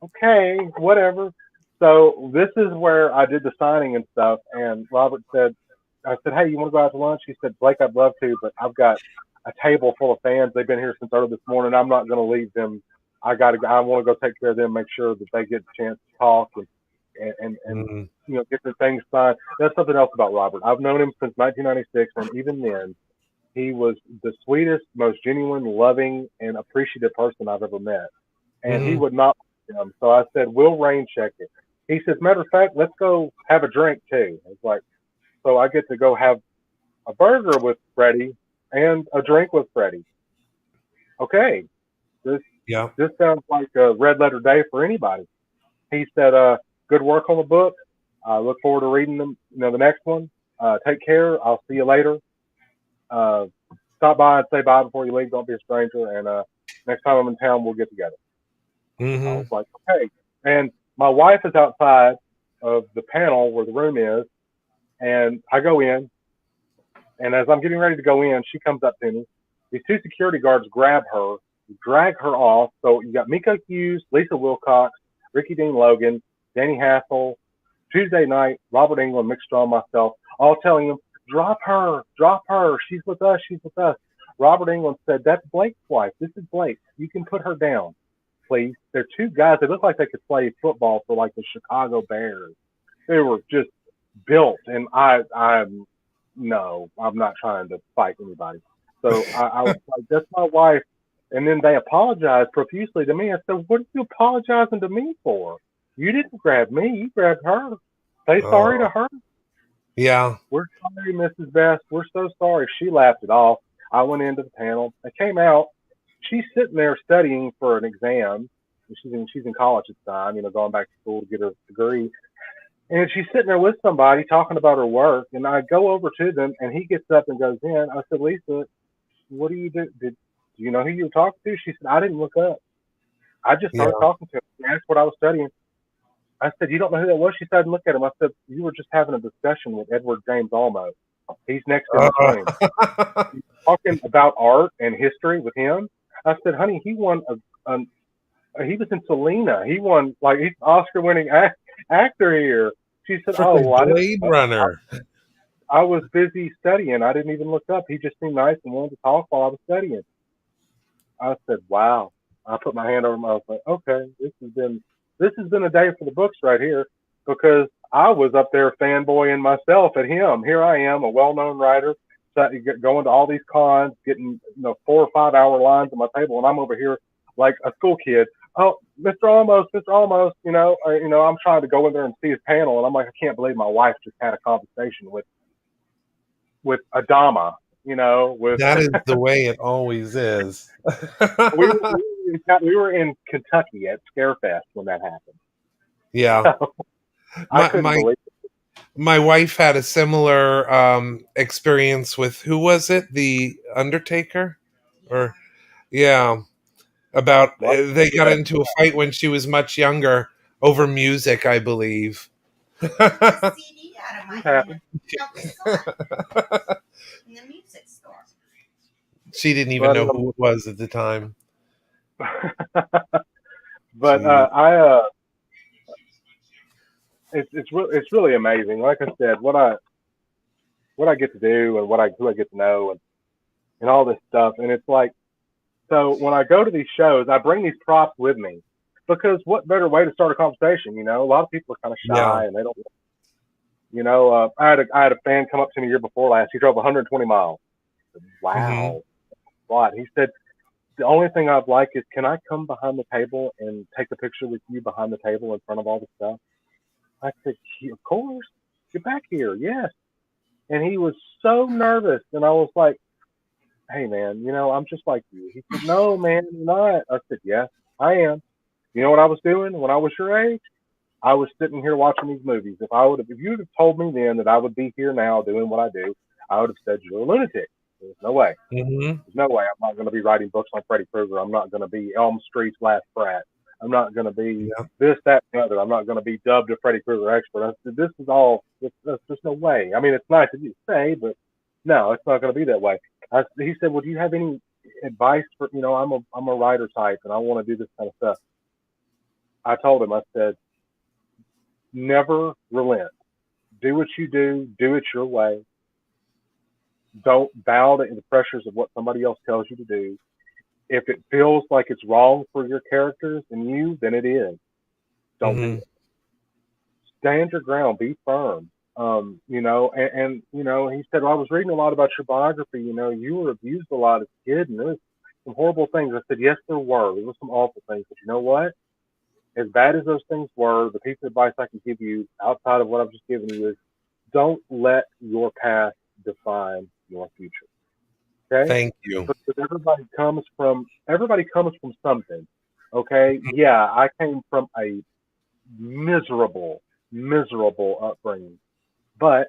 okay, whatever. So this is where I did the signing and stuff. And Robert said, I said, hey, you want to go out to lunch? He said, Blake, I'd love to, but I've got a table full of fans. They've been here since early this morning. I'm not going to leave them. I want to go take care of them, make sure that they get a chance to talk and you know, get their things signed. That's something else about Robert. I've known him since 1996, and even then, he was the sweetest, most genuine, loving, and appreciative person I've ever met. And he would not like him. So I said, we'll rain check it. He says, matter of fact, let's go have a drink too. It's like, so I get to go have a burger with Freddy and a drink with Freddy. Okay. This sounds like a red letter day for anybody. He said, good work on the book. I look forward to reading them, you know, the next one. Take care. I'll see you later. Stop by and say bye before you leave. Don't be a stranger. And next time I'm in town, we'll get together. I was like, okay. And my wife is outside of the panel where the room is. And I go in. And as I'm getting ready to go in, she comes up to me. These two security guards grab her, drag her off. So you got Miko Hughes, Lisa Wilcox, Ricky Dean Logan, Danny Hassel, Tuesday night, Robert Englund, Mick Strawn, myself, all telling him, drop her. She's with us. Robert Englund said, that's Blake's wife. This is Blake. You can put her down, please. They're two guys. They look like they could play football for like the Chicago Bears. They were just built. And I'm not trying to fight anybody. So I was like, that's my wife. And then they apologized profusely to me. I said, what are you apologizing to me for? You didn't grab me. You grabbed her. Say sorry to her. Yeah. We're sorry, Mrs. Best. We're so sorry. She laughed it off. I went into the panel. I came out. She's sitting there studying for an exam. She's in college at the time, you know, going back to school to get her degree. And she's sitting there with somebody talking about her work. And I go over to them, and he gets up and goes in. I said, Lisa, what do you do? Do you know who you were talking to? She said, I didn't look up. I just started talking to him. She asked what I was studying. I said, you don't know who that was? She said, look at him. I said, you were just having a discussion with Edward James Olmos. He's next in the room. He's talking about art and history with him. I said, honey, he won he was in Selena. He won, like, he's an Oscar-winning actor here. She said, Blade Runner. I was busy studying. I didn't even look up. He just seemed nice and wanted to talk while I was studying. I said, wow. I put my hand over my mouth. Like, okay, this has been a day for the books right here, because I was up there fanboying myself at him. Here I am, a well-known writer, going to all these cons, getting 4 or 5 hour lines at my table, and I'm over here like a school kid. Oh, Mr. Olmos, I'm trying to go in there and see his panel, and I'm like, I can't believe my wife just had a conversation with Adama. That is the way it always is. we were in Kentucky at Scarefest when that happened. Yeah. So, I couldn't believe it. My wife had a similar experience with, who was it? The Undertaker? Or yeah, about What? they got into a fight when she was much younger over music, I believe. It happened. She didn't even But know who it was at the time. but Gee. it's really amazing. Like I said, what I get to do and who I get to know and all this stuff. And it's like, so when I go to these shows, I bring these props with me because what better way to start a conversation? You know, a lot of people are kind of Yeah. shy and they don't. You know, I had a fan come up to me the year before last. He drove 120 miles. I said, Hmm. wow, what? He said, the only thing I'd like is, can I come behind the table and take a picture with you behind the table in front of all the stuff? I said, of course. Get back here. Yes. And he was so nervous. And I was like, hey, man, you know, I'm just like you. He said, no, man, you're not. I said, yes, I am. You know what I was doing when I was your age? I was sitting here watching these movies. If you would have told me then that I would be here now doing what I do, I would have said you're a lunatic. There's no way. Hmm. There's no way. I'm not going to be writing books on Freddy Krueger. I'm not going to be Elm Street's last brat. I'm not going to be Yeah. this, that, and the other. I'm not going to be dubbed a Freddy Krueger expert. I said, this is all. There's just no way. I mean, it's nice of you to say, but no, it's not going to be that way. He said, well, do you have any advice for? You know, I'm a writer type, and I want to do this kind of stuff. I told him, I said, never relent. Do what you do. Do it your way. Don't bow to the pressures of what somebody else tells you to do. If it feels like it's wrong for your characters and you, then it is. Don't do Hmm. it. Stand your ground. Be firm. You know, and you know, he said, well, I was reading a lot about your biography. You know, you were abused a lot as a kid, and there was some horrible things. I said, yes, there were. There were some awful things, but you know what? As bad as those things were, the piece of advice I can give you outside of what I've just given you is, don't let your past define your future. Okay? Thank you. Because everybody comes from something. Okay? Yeah, I came from a miserable, miserable upbringing, but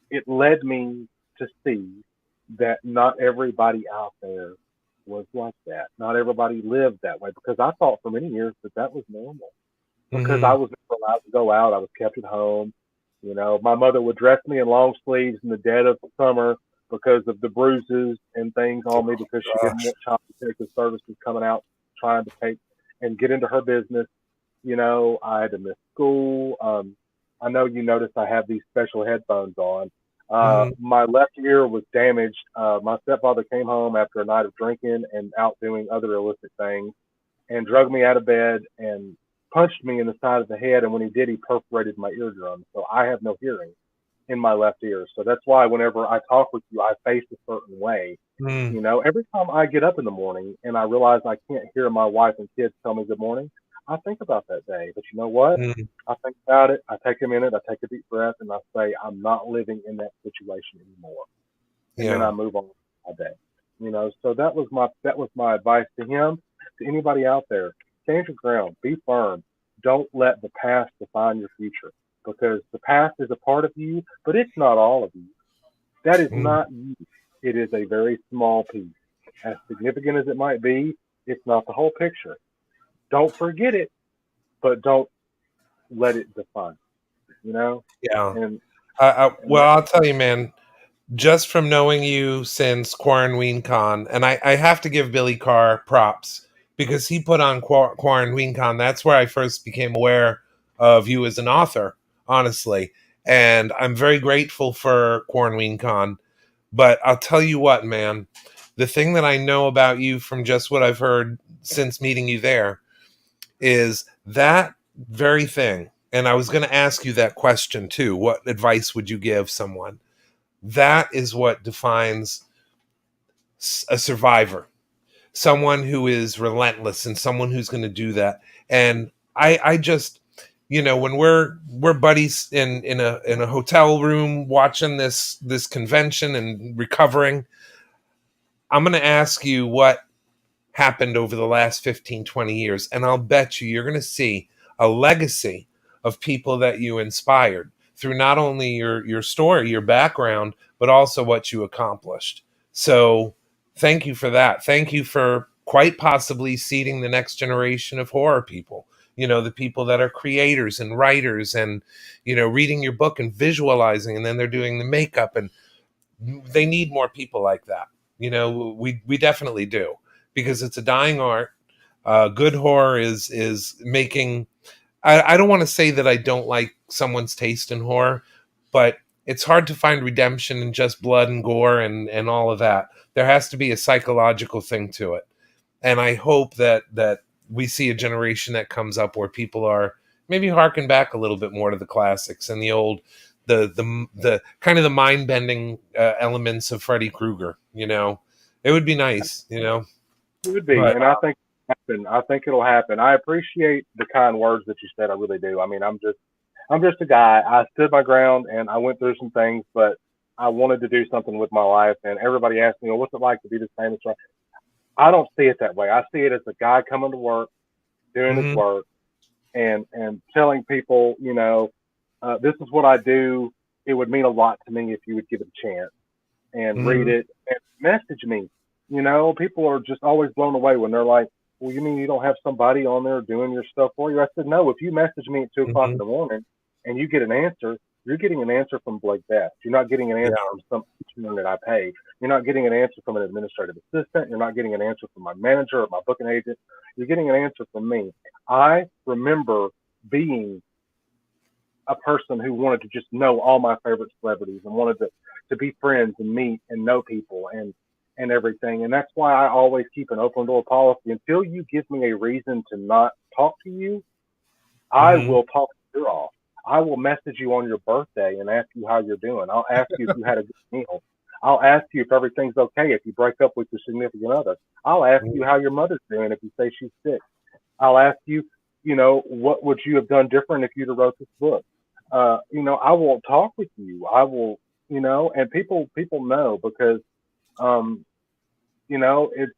it led me to see that not everybody out there was like that. Not everybody lived that way because I thought for many years that that was normal. Because I Hmm. was never allowed to go out, I was kept at home. You know, my mother would dress me in long sleeves in the dead of summer because of the bruises and things on me because she didn't Gosh. want child protective services coming out trying to take and get into her business. You know, I had to miss school. I know you noticed I have these special headphones on. Hmm. My left ear was damaged. My stepfather came home after a night of drinking and out doing other illicit things and drug me out of bed and punched me in the side of the head. And when he did, he perforated my eardrum. So I have no hearing in my left ear. So that's why whenever I talk with you, I face a certain way. Hmm. You know, every time I get up in the morning and I realize I can't hear my wife and kids tell me good morning, I think about that day. But you know what? Hmm. I think about it. I take a minute. I take a deep breath, and I say, I'm not living in that situation anymore. And then Yeah. I move on with my day. You know, so that was my advice to him, to anybody out there. Stand your ground. Be firm. Don't let the past define your future because the past is a part of you, but it's not all of you. That is Mm. not you. It is a very small piece. As significant as it might be, it's not the whole picture. Don't forget it, but don't let it define. You know, Yeah. and and Well, that, I'll tell you, man, just from knowing you since Quarantine Con, and I have to give Billy Carr props because he put on Quarantine Con. That's where I first became aware of you as an author, honestly. And I'm very grateful for Quarantine Con. But I'll tell you what, man, the thing that I know about you from just what I've heard since meeting you there is that very thing. And I was going to ask you that question too. What advice would you give someone? That is what defines a survivor, someone who is relentless and someone who's going to do that. And I just, when we're buddies in a hotel room watching this convention and recovering, I'm going to ask you what happened over the last 15, 20 years. And I'll bet you're going to see a legacy of people that you inspired through not only your story, your background, but also what you accomplished. So thank you for that. Thank you for quite possibly seeding the next generation of horror people. The people that are creators and writers and, reading your book and visualizing, and then they're doing the makeup, and they need more people like that. We definitely do, because it's a dying art. Good horror is making. I don't want to say that I don't like someone's taste in horror, but it's hard to find redemption in just blood and gore and all of that. There has to be a psychological thing to it. And I hope that we see a generation that comes up where people are maybe harken back a little bit more to the classics and the old, the kind of the mind bending elements of Freddy Krueger. It would be nice. It would be, But, and I think I think it'll happen. I appreciate the kind words that you said. I really do. I mean, I'm just a guy. I stood my ground and I went through some things, but I wanted to do something with my life. And everybody asked me, well, what's it like to be the same as Trump? I don't see it that way. I see it as a guy coming to work, doing his work, and telling people, this is what I do. It would mean a lot to me if you would give it a chance and read it and message me. People are just always blown away when they're like, well, you mean you don't have somebody on there doing your stuff for you? I said, no, if you message me at 2 o'clock in the morning and you get an answer, you're getting an answer from Blake Best. You're not getting an answer from some human that I pay. You're not getting an answer from an administrative assistant. You're not getting an answer from my manager or my booking agent. You're getting an answer from me. I remember being a person who wanted to just know all my favorite celebrities and wanted to be friends and meet and know people and everything. And that's why I always keep an open door policy. Until you give me a reason to not talk to you, I will talk your ear off. I will message you on your birthday and ask you how you're doing. I'll ask you if you had a good meal. I'll ask you if everything's okay if you break up with your significant other. I'll ask you how your mother's doing if you say she's sick. I'll ask you, what would you have done different if you'd have wrote this book? I will talk with you. I will, and people know because, it's,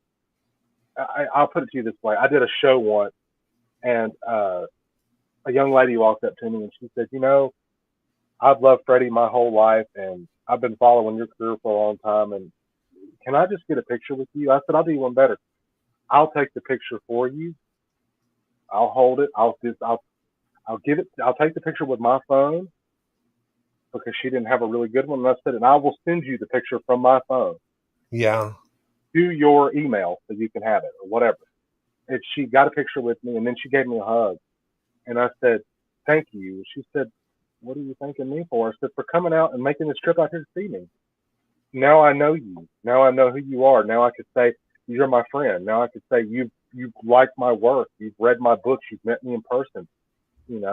I'll put it to you this way. I did a show once and a young lady walked up to me and she said, I've loved Freddy my whole life and I've been following your career for a long time. And can I just get a picture with you? I said, I'll do one better. I'll take the picture for you. I'll hold it. I'll give it. I'll take the picture with my phone because she didn't have a really good one. And I said, and I will send you the picture from my phone. Yeah. To your email so you can have it or whatever. And she got a picture with me and then she gave me a hug. And I said, thank you. She said, what are you thanking me for? I said, for coming out and making this trip out here to see me. Now I know you. Now I know who you are. Now I could say, you're my friend. Now I could say, you've liked my work. You've read my books. You've met me in person, and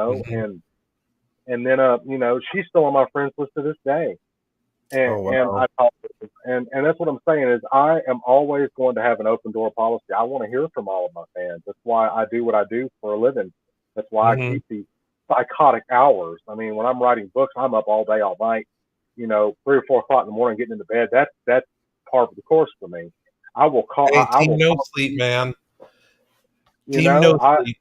then, she's still on my friends list to this day. And, and I talk to them. And that's what I'm saying is I am always going to have an open door policy. I want to hear from all of my fans. That's why I do what I do for a living. That's why I keep these psychotic hours. I mean, when I'm writing books, I'm up all day, all night, 3 or 4 o'clock in the morning, getting into bed. That's part of the course for me. I will call. Hey, I will no sleep, man. No sleep.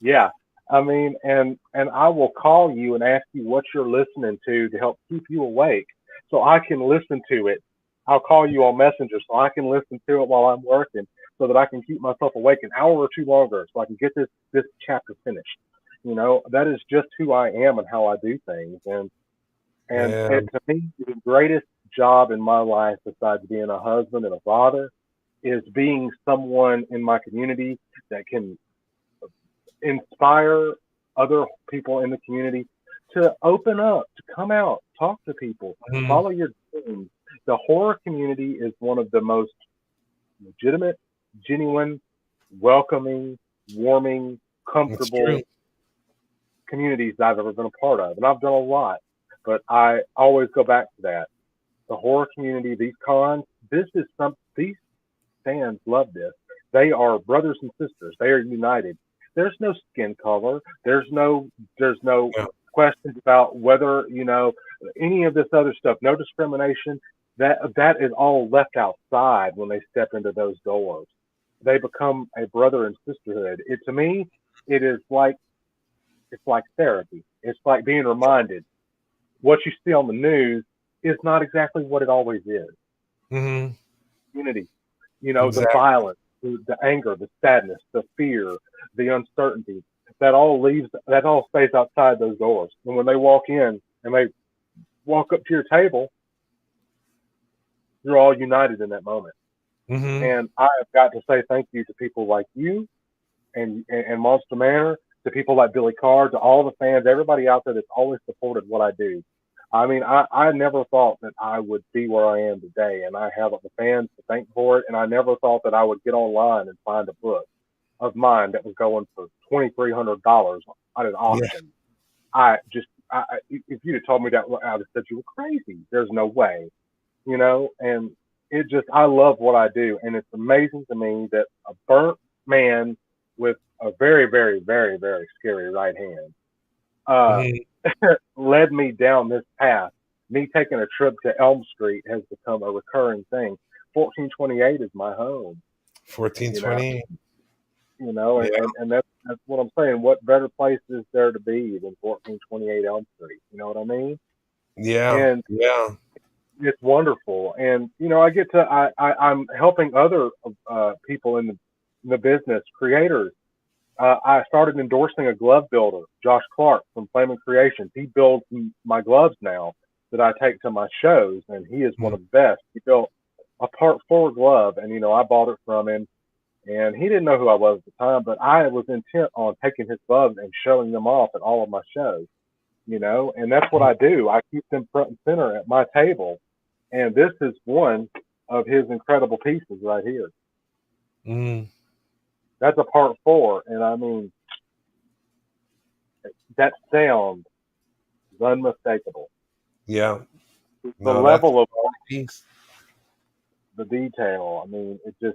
Yeah. I mean, and I will call you and ask you what you're listening to help keep you awake so I can listen to it. I'll call you on Messenger so I can listen to it while I'm working so that I can keep myself awake an hour or two longer so I can get this chapter finished. That is just who I am and how I do things. And to me, the greatest job in my life besides being a husband and a father is being someone in my community that can inspire other people in the community to open up, to come out, talk to people, follow your dreams. The horror community is one of the most legitimate, genuine, welcoming, warming, comfortable communities I've ever been a part of. And I've done a lot, but I always go back to that. The horror community, these cons, these fans love this. They are brothers and sisters. They are united. There's no skin color. There's no questions about whether, any of this other stuff, no discrimination. That is all left outside when they step into those doors. They become a brother and sisterhood. To me, it's like therapy. It's like being reminded what you see on the news is not exactly what it always is. Mm-hmm. Unity, the Exactly. violence, the anger, the sadness, the fear, the uncertainty, that all stays outside those doors. And when they walk in and they walk up to your table, you're all united in that moment. Mm-hmm. And I have got to say thank you to people like you and Monster Manor, to people like Billy Carr, to all the fans, everybody out there that's always supported what I do. I mean, I never thought that I would be where I am today, and I have the fans to thank for it. And I never thought that I would get online and find a book of mine that was going for $2,300 at an Yeah. auction. If you'd have told me that, I would have said you were crazy. There's no way, And I love what I do, and it's amazing to me that a burnt man with a very, very, very, very scary right hand uh, Mm-hmm. led me down this path. Me taking a trip to Elm Street has become a recurring thing. 1428 is my home, you know, 1420. and, Yeah. and that's what I'm saying. What better place is there to be than 1428 Elm Street? You know what I mean? Yeah. And Yeah. it's wonderful. And I'm helping other people in the business, creators. I started endorsing a glove builder, Josh Clark from Flaming Creations. He builds my gloves now that I take to my shows, and he is one Mm. of the best. He built a Part 4 glove, and I bought it from him. And he didn't know who I was at the time, but I was intent on taking his gloves and showing them off at all of my shows. And that's what I do. I keep them front and center at my table, and this is one of his incredible pieces right here. Mm. That's a Part 4, and I mean, that sound is unmistakable. Yeah. The No, that's level of a piece. the detail, I mean, the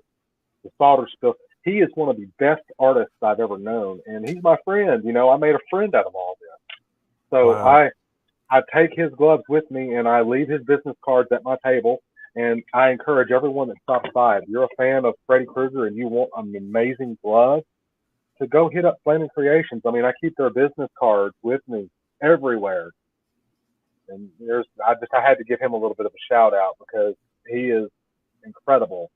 solder spill. He is one of the best artists I've ever known, and he's my friend. I made a friend out of all this. So Wow. I take his gloves with me, and I leave his business cards at my table. And I encourage everyone that stops by, if you're a fan of Freddy Krueger and you want an amazing glove, to go hit up Flaming Creations. I mean, I keep their business cards with me everywhere. And I had to give him a little bit of a shout out because he is incredible.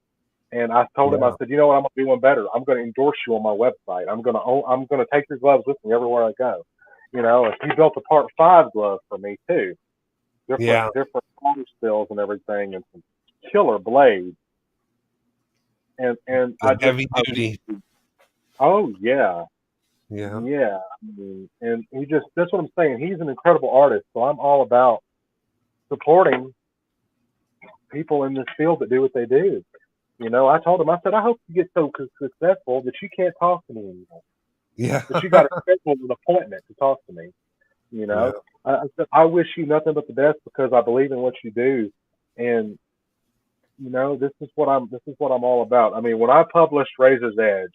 And I told him, I Yeah. said, you know what, I'm gonna do one better. I'm gonna endorse you on my website. I'm gonna take your gloves with me everywhere I go. And he built a Part 5 glove for me too. Yeah. Different color spills and everything, and some killer blades. And The heavy duty. oh yeah, Yeah. yeah. I mean, and that's what I'm saying. He's an incredible artist, so I'm all about supporting people in this field that do what they do. I told him, I said, I hope you get so successful that you can't talk to me anymore. Yeah. That you got to schedule an appointment to talk to me. Yeah. I said, I wish you nothing but the best because I believe in what you do, and this is what I'm all about. I mean, when I published Razor's Edge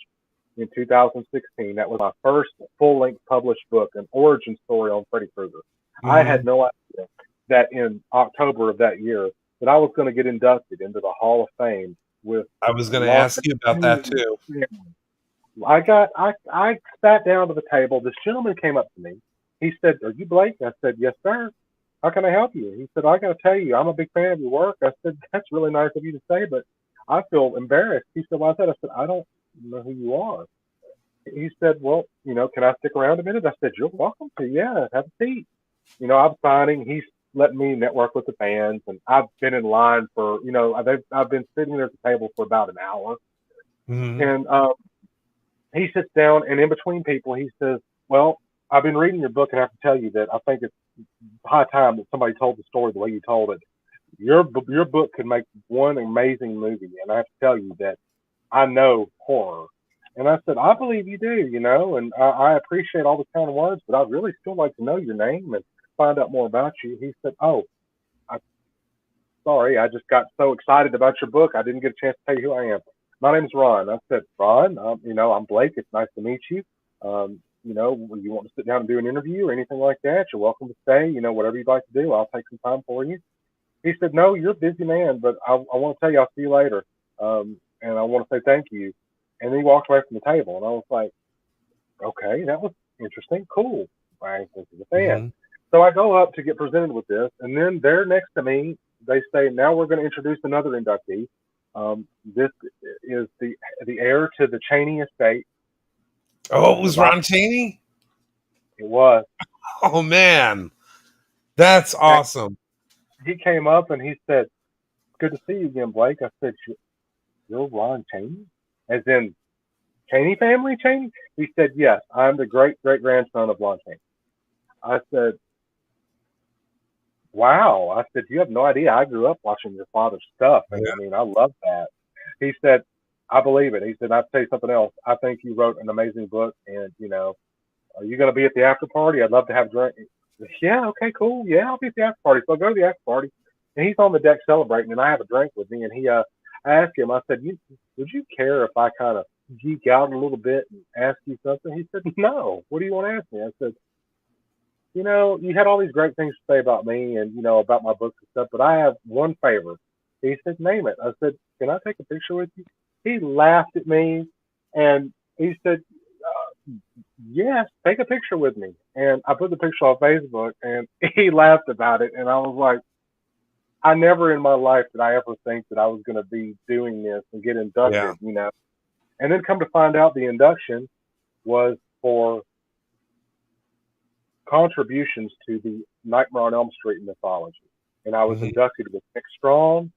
in 2016, that was my first full-length published book, an origin story on Freddy Krueger. I had Mm-hmm. no idea that in October of that year that I was going to get inducted into the Hall of Fame with I was the going to Los ask you about that too. Angeles. I sat down to the table. This gentleman came up to me. He said, "Are you Blake?" I said, "Yes, sir. How can I help you?" He said, "I got to tell you, I'm a big fan of your work." I said, "That's really nice of you to say, but I feel embarrassed." He said, "Why is that?" I said, "I don't know who you are." He said, "Well, can I stick around a minute?" I said, "You're welcome to. Yeah, have a seat." I'm signing. He's letting me network with the fans, and I've been in line for, I've been sitting there at the table for about an hour. Mm-hmm. And he sits down, and in between people, he says, "Well, I've been reading your book, and I have to tell you that I think it's high time that somebody told the story the way you told it. Your book could make one amazing movie, and I have to tell you that I know horror." And I said, "I believe you do, and I appreciate all the kind of words, but I'd really still like to know your name and find out more about you." He said, "Oh, I sorry, I just got so excited about your book, I didn't get a chance to tell you who I am. My name's Ron." I said, "Ron, I'm Blake. It's nice to meet you. You want to sit down and do an interview or anything like that, you're welcome to stay. Whatever you'd like to do, I'll take some time for you." He said, "No, you're a busy man, but I want to tell you I'll see you later. And I want to say thank you." And then he walked away from the table, and I was like, "Okay, that was interesting. Cool. Frank, this is a fan. Mm-hmm. So I go up to get presented with this, and then there next to me, they say, now we're going to introduce another inductee. This is the heir to the Cheney estate. Oh, it was Ron Chaney? It was. Oh, man. That's awesome. He came up and he said, good to see you again, Blake. I said, you're Ron Chaney? As in, Chaney family Chaney? He said, yes, I'm the great-great-grandson of Lon Chaney. I said, wow. I said, you have no idea. I grew up watching your father's stuff. And I mean, I love that. He said, I believe it. He said, I'll tell you something else. I think you wrote an amazing book. And, you know, are you going to be at the after party? I'd love to have a drink. Yeah, okay, cool. Yeah, I'll be at the after party. So I go to the after party. And he's on the deck celebrating. And I have a drink with me. And I asked him, I said, would you care if I kind of geek out a little bit and ask you something? He said, no. What do you want to ask me? I said, you know, you had all these great things to say about me and, you know, about my books and stuff, but I have one favor. He said, name it. I said, can I take a picture with you? He laughed at me and he said, yes, take a picture with me. And I put the picture on Facebook and he laughed about it. And I was like, I never in my life did I ever think that I was going to be doing this and get inducted, you know. And then come to find out the induction was for contributions to the Nightmare on Elm Street mythology. And I was inducted with Mick Strawn,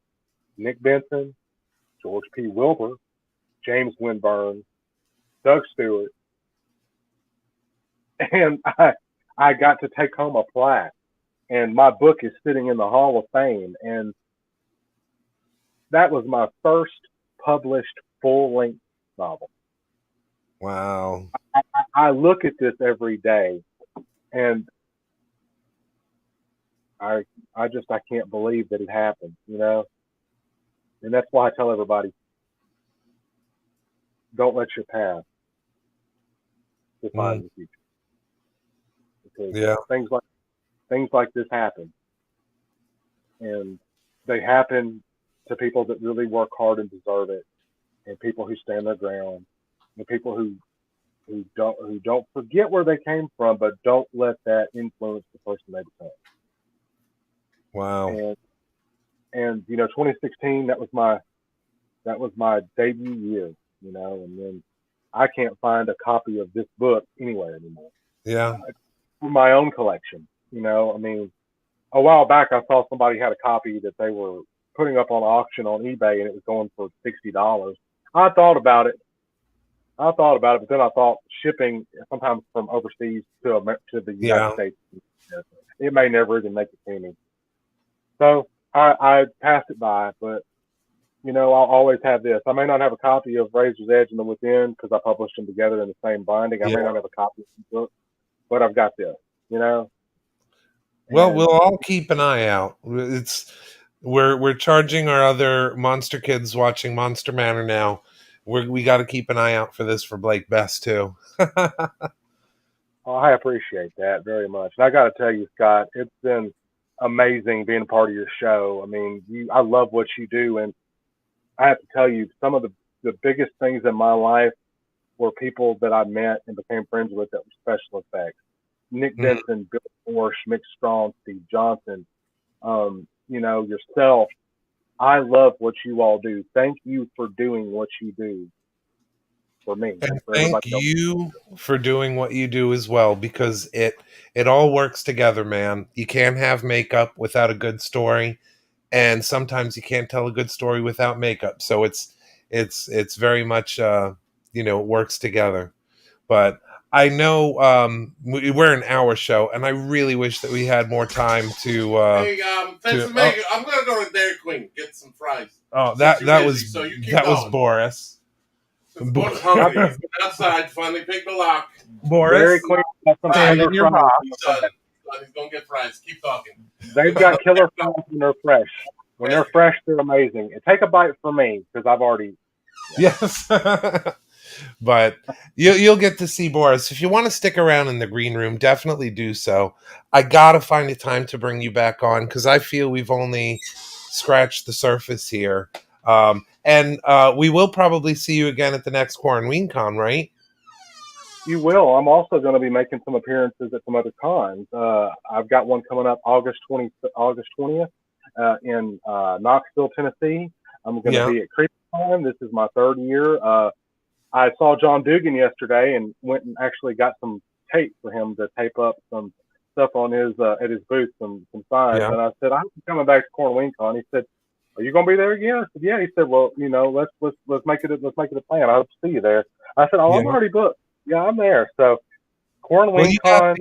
Nick Benson, George P. Wilbur, James Winburn, Doug Stewart. And I got to take home a plaque. And my book is sitting in the Hall of Fame. And that was my first published full-length novel. Wow. I look at this every day, and I can't believe that it happened, you know? And that's why I tell everybody, don't let your past define the future. Because things like this happen. And they happen to people that really work hard and deserve it, and people who stand their ground, and people who don't forget where they came from, but don't let that influence the person they become. Wow. And you know, 2016, that was my debut year, you know, and then I can't find a copy of this book anywhere anymore. Yeah. For my own collection, you know, I mean, a while back I saw somebody had a copy that they were putting up on auction on eBay and it was going for $60. I thought about it, but then I thought shipping sometimes from overseas to the United States, it may never even make it to me. So I passed it by, but you know, I'll always have this. I may not have a copy of Razor's Edge and The Within because I published them together in the same binding. I may not have a copy of the book, but I've got this, you know. Well, we'll all keep an eye out. We're charging our other monster kids watching Monster Manor now. We got to keep an eye out for this for Blake Best too. Well, I appreciate that very much. And I got to tell you, Scott, it's been amazing being a part of your show. I mean, I love what you do, and I have to tell you, some of the biggest things in my life were people that I met and became friends with that were special effects. Nick Benson, Bill Morse, Mick Strawn, Steve Johnson, you know, yourself. I love what you all do. Thank you for doing what you do for me. And thank you for doing what you do as well, because it all works together, man. You can't have makeup without a good story, and sometimes you can't tell a good story without makeup. So it's very much you know, it works together. But I know we're an hour show, and I really wish that we had more time to. Hey, Maker, I'm gonna go to Dairy Queen get some fries. Oh, that was Boris. Boris hungry. He's been outside. Finally picked the lock. Boris, Dairy Queen has some killer fries. He's gonna get fries. Keep talking. They've got killer fries when they're fresh. When they're fresh, they're amazing. And take a bite from me because I've already. Yes. But you'll get to see Boris. If you want to stick around in the green room, definitely do so. I gotta find a time to bring you back on because I feel we've only scratched the surface here. And we will probably see you again at the next Quarantine Con, right? You will. I'm also going to be making some appearances at some other cons. I've got one coming up August 20th in Knoxville, Tennessee. I'm going to Yeah. be at CreepCon. This is my third year. I saw John Dugan yesterday and went and actually got some tape for him to tape up some stuff on his at his booth, some signs. Yeah. And I said, I'm coming back to Cornwing-Con. He said, are you going to be there again? I said, yeah. He said, well, let's make it a plan. I hope to see you there. I said, I'm Yeah. already booked. Yeah, I'm there. So Well, Cornwing-Con.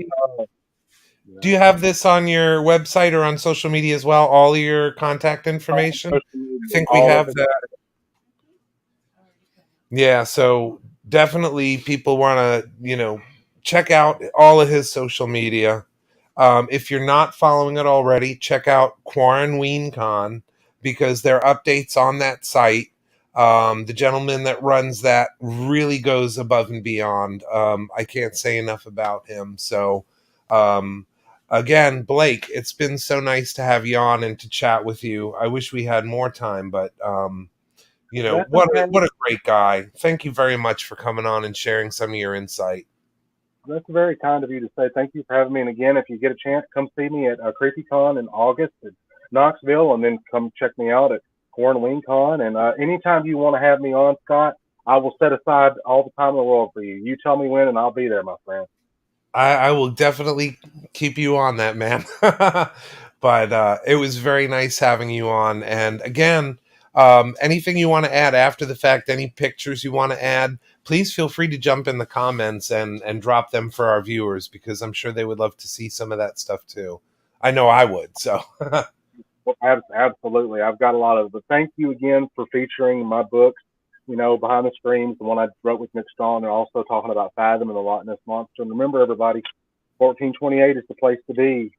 do you have this on your website or on social media as well? All your contact information? I think we have that. Yeah, so definitely people want to, check out all of his social media. If you're not following it already, check out QuaranWeenCon because there are updates on that site. The gentleman that runs that really goes above and beyond. I can't say enough about him. So, again, Blake, it's been so nice to have you on and to chat with you. I wish we had more time, but what a great guy. Thank you very much for coming on and sharing some of your insight. That's very kind of you to say. Thank you for having me. And again, if you get a chance, come see me at CreepyCon in August at Knoxville, and then come check me out at CornWingCon. And anytime you want to have me on, Scott, I will set aside all the time in the world for you. You tell me when, and I'll be there, my friend. I will definitely keep you on that, man. But it was very nice having you on. And again, anything you want to add after the fact, any pictures you want to add, please feel free to jump in the comments and drop them for our viewers, because I'm sure they would love to see some of that stuff too. I know I would. So Well, absolutely. I've got a lot of, but thank you again for featuring my books, Behind the Screams, the one I wrote with Mick Strawn, and also talking about Fathom and the Loch Ness Monster. And remember, everybody, 1428 is the place to be.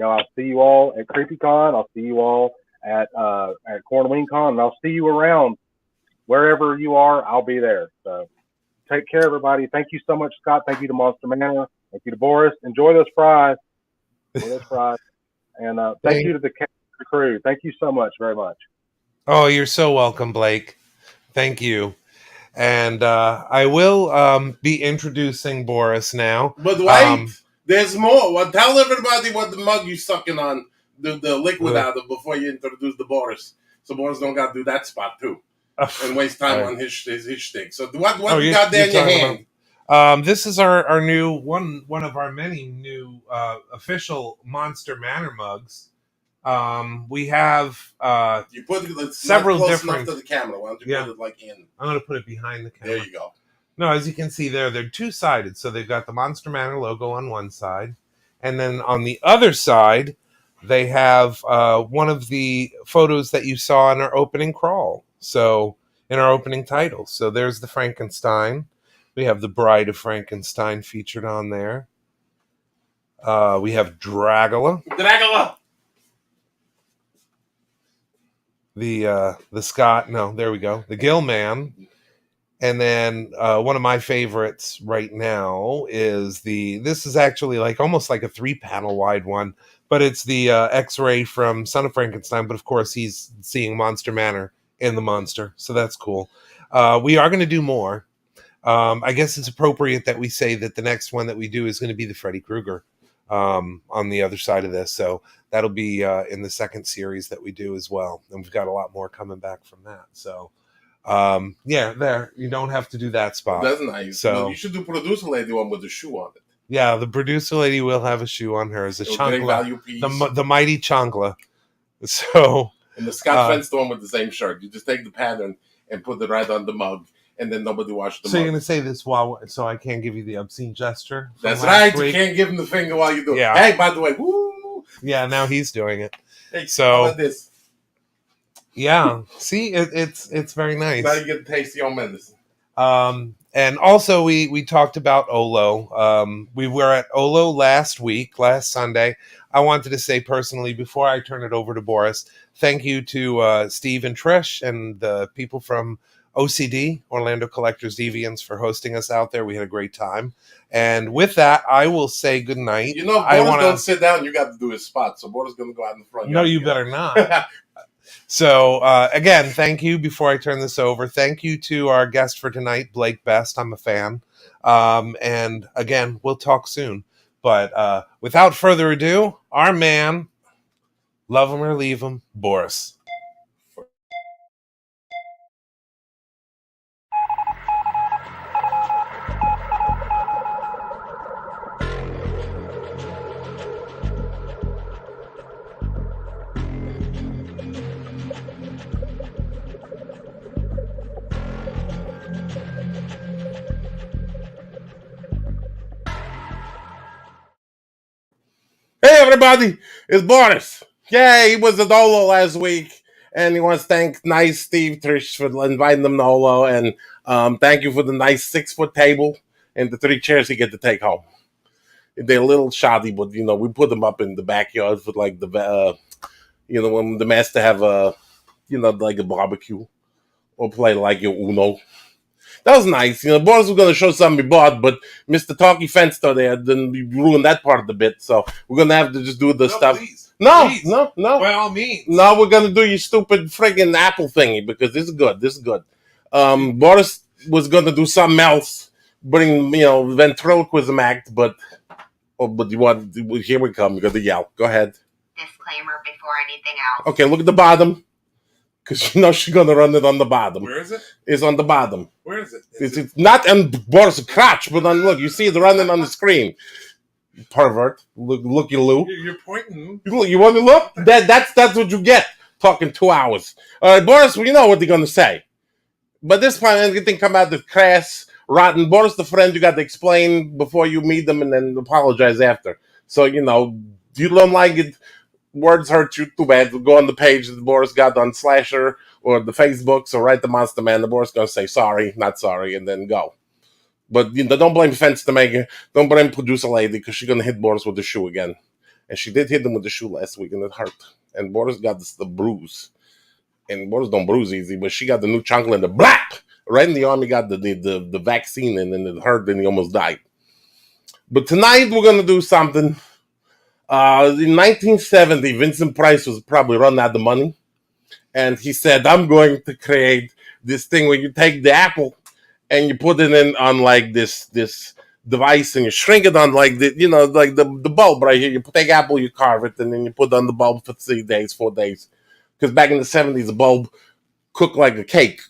I'll see you all at CreepyCon. I'll see you all at CornWingCon, and I'll see you around wherever you are. I'll be there. So take care, everybody. Thank you so much, Scott. Thank you to Monster Manor. Thank you to Boris. Enjoy those fries. And thank you to the crew. Thank you so much, very much. Oh, you're so welcome, Blake. Thank you. And I will be introducing Boris now. But wait, there's more. Well, tell everybody what the mug you sucking on, the liquid out of before you introduce the Boris. So Boris don't got to do that spot too. And waste time on his shtick. So what you got there in your hand? This is our new one of our many new official Monster Manor mugs. We have you put it several close different enough to the camera. Why don't you put it in? I'm going to put it behind the camera. There you go. No, as you can see there, they're two-sided. So they've got the Monster Manor logo on one side, and then on the other side, they have one of the photos that you saw in our opening crawl. So in our opening title. So there's the Frankenstein. We have the Bride of Frankenstein featured on there. We have Dracula. The Scott. No, there we go. The Gill Man. And then one of my favorites right now is this is actually almost like a 3-panel wide one, but it's the X-ray from Son of Frankenstein. But of course, he's seeing Monster Manor in the monster. So that's cool. We are going to do more. I guess it's appropriate that we say that the next one that we do is going to be the Freddy Krueger on the other side of this. So that'll be in the second series that we do as well. And we've got a lot more coming back from that. So there, you don't have to do that spot. That's nice. So you should do producer lady one with the shoe on it. Yeah, the producer lady will have a shoe on her as a chancla, the mighty chancla. So and the Scott Fence one with the same shirt. You just take the pattern and put it right on the mug, and then nobody washed the mug. So you're gonna say this so I can't give you the obscene gesture? That's right. Week? You can't give him the finger while you do it. Yeah. Hey, by the way, woo! Yeah, now he's doing it. Hey, so how about this? Yeah, see, it's very nice. Now you get to taste your medicine. And also we talked about Olo. We were at Olo last Sunday. I wanted to say personally, before I turn it over to Boris, thank you to Steve and Trish and the people from OCD, Orlando Collectors Deviants, for hosting us out there. We had a great time. And with that, I will say good night. If Boris don't sit down, you got to do his spot. So Boris is going to go out in the front. No, you better not. So, again, thank you. Before I turn this over, thank you to our guest for tonight, Blake Best. I'm a fan. And again, we'll talk soon. But without further ado, our man, love him or leave him, Boris. Hey everybody, it's Boris. Yeah, he was at Olo last week, and he wants to thank nice Steve Trish for inviting them to Olo, and thank you for the nice 6-foot table and the 3 chairs he get to take home. They're a little shoddy, but we put them up in the backyard for like the when the master have a like a barbecue or play like your Uno. That was nice. Boris was going to show something he bought, but Mr. Talkie Fenster there didn't ruin that part of the bit. So we're going to have to just do the stuff. Please. No. By all means. No, we're going to do your stupid friggin' Apple thingy because this is good. Boris was going to do something else, bring, ventriloquism act, but you want, here we come. You got to yell. Go ahead. Disclaimer before anything else. Okay, look at the bottom. Because she's going to run it on the bottom. Where is it? It's on the bottom. Where is it? It's not on Boris' crotch, but look, you see it running on the screen. Pervert. Looky Lou. You're pointing. You want to look? That's what you get. Talking 2 hours. All right, Boris, we know what they're going to say. But this time, everything come out the crass, rotten. Boris, the friend, you got to explain before you meet them and then apologize after. So, you don't like it. Words hurt you, too bad. Go on the page that Boris got on Slasher or the Facebook, so write the Monster Man. The Boris going to say sorry, not sorry, and then go. But don't blame Fenster Maker. Don't blame producer lady because she's going to hit Boris with the shoe again. And she did hit him with the shoe last week, and it hurt. And Boris got the bruise. And Boris don't bruise easy, but she got the new chunkle and the black. Right in the arm, he got the vaccine, and then it hurt, and he almost died. But tonight, we're going to do something. In 1970, Vincent Price was probably running out of money. And he said, I'm going to create this thing where you take the apple and you put it in on like this device and you shrink it on like the bulb right here. You take apple, you carve it, and then you put it on the bulb for 4 days. Because back in the 70s, the bulb cooked like a cake.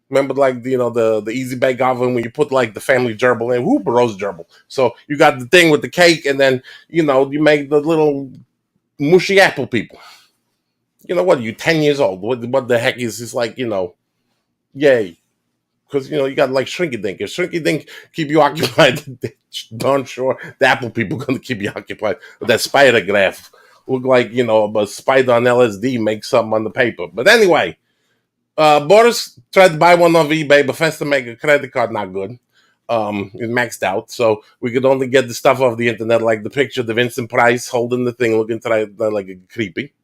Remember, like, the Easy Bake Oven when you put, like, the family gerbil in? Whoop, roast gerbil. So you got the thing with the cake, and then, you make the little mushy apple people. What are you, 10 years old? What the heck is this, like, yay. Because, you got, like, Shrinky-Dink. If Shrinky-Dink keep you occupied, darn sure the apple people going to keep you occupied. With that spider graph. Look like, a spider on LSD makes something on the paper. But anyway. Boris tried to buy one on eBay, but Fenster make a credit card not good. It maxed out, so we could only get the stuff off the internet, like the picture of Vincent Price holding the thing, looking like a creepy.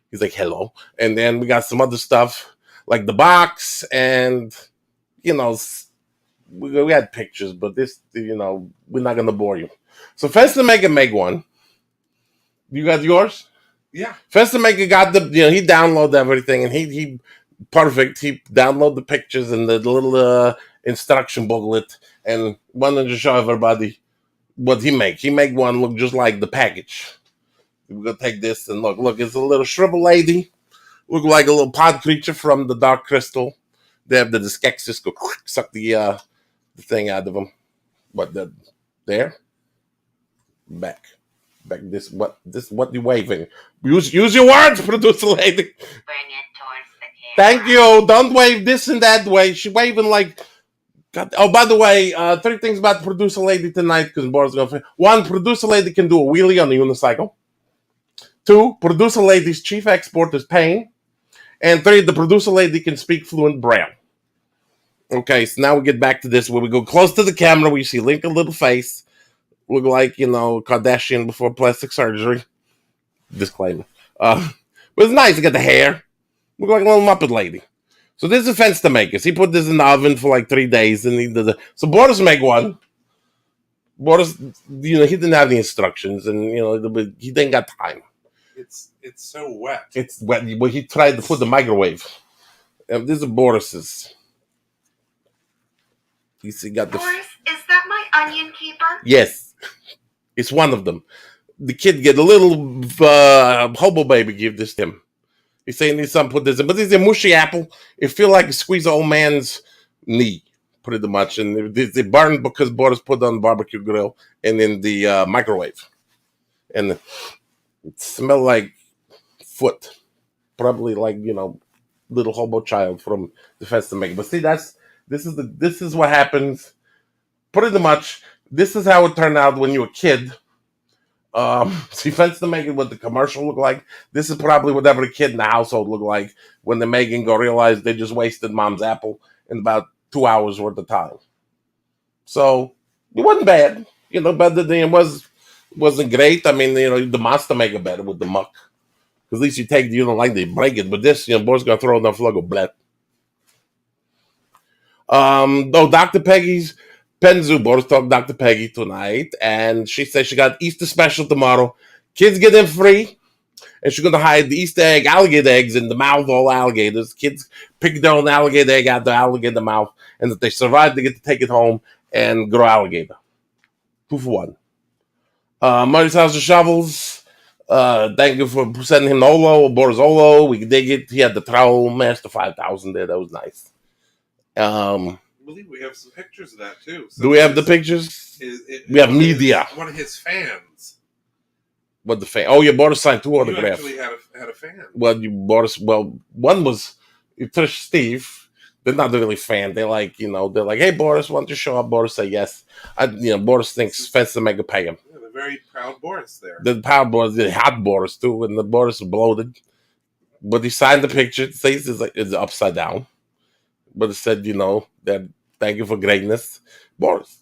He's like, hello. And then we got some other stuff, like the box, and, we had pictures, but this, we're not going to bore you. So Fenster make one. You got yours? Yeah. Fenster Maker got he downloaded everything, and he perfect. He downloaded the pictures and the little instruction booklet and wanted to show everybody what he make. He make one look just like the package. We're going to take this and look, it's a little shriveled lady. Look like a little pod creature from the Dark Crystal. They have the Skeksis go suck the thing out of them. What, there? Back. This what you waving? Use your words, producer lady. Bring it towards the camera. Thank you. Don't wave this and that way. She waving like. God. Oh, by the way, 3 things about the producer lady tonight because Boris is going. 1, producer lady can do a wheelie on the unicycle. 2, producer lady's chief export is pain. And 3, the producer lady can speak fluent Braille. Okay, so now we get back to this where we go close to the camera. We see Lincoln little face. Look like, Kardashian before plastic surgery. Disclaimer. But it's nice to get the hair. Look like a little Muppet lady. So this is Fenster Makers. He put this in the oven for like 3 days. And he did so Boris make one. Boris, he didn't have the instructions. And, he didn't got time. It's so wet. It's wet. Well, he tried to put the microwave. This is Boris's. He got the... Boris, is that my onion keeper? Yes, it's one of them. The kid get a little hobo baby give this to him. He's saying he's something put this in, but this is a mushy apple. It feel like a squeeze an old man's knee, pretty much. And they burned because Boris put it on the barbecue grill and in the microwave. And it smelled like foot. Probably like, little hobo child from the fence to make. But see, this is what happens. Pretty much, this is how it turned out when you were a kid. See, fence to make it what the commercial looked like. This is probably what every kid in the household looked like when the Megan go realize they just wasted mom's apple in about 2 hours worth of time. So it wasn't bad, better than it wasn't great. I mean, the Monster make it better with the muck. Because at least you don't like they break it, but this, boy's gonna throw it on the floor, go bleh. Dr. Peggy's Penzu Boris talked to Dr. Peggy tonight, and she said she got Easter special tomorrow. Kids get in free, and she's going to hide the Easter egg, alligator eggs in the mouth of all alligators. Kids pick their own alligator egg out the alligator mouth, and if they survive, they get to take it home and grow alligator. 2 for 1. Murray's House of Shovels. Thank you for sending him the Olo, Boris Olo. We can dig it. He had the trowel, Master 5000 there. That was nice. I believe we have some pictures of that too. Do we have the pictures? We have media. One of his fans. What the fan? Oh, yeah, Boris signed 2 autographs. You actually had a fan. One was Trish Steve. They're not really fan. They're like, they're like, hey, Boris, why don't you show up? Boris say yes. Boris thinks fence to make a pay him. Yeah, the very proud Boris there. The proud Boris, the hot Boris too, and the Boris was bloated. But he signed the picture. It says it's upside down. But it said, that thank you for greatness, Boris.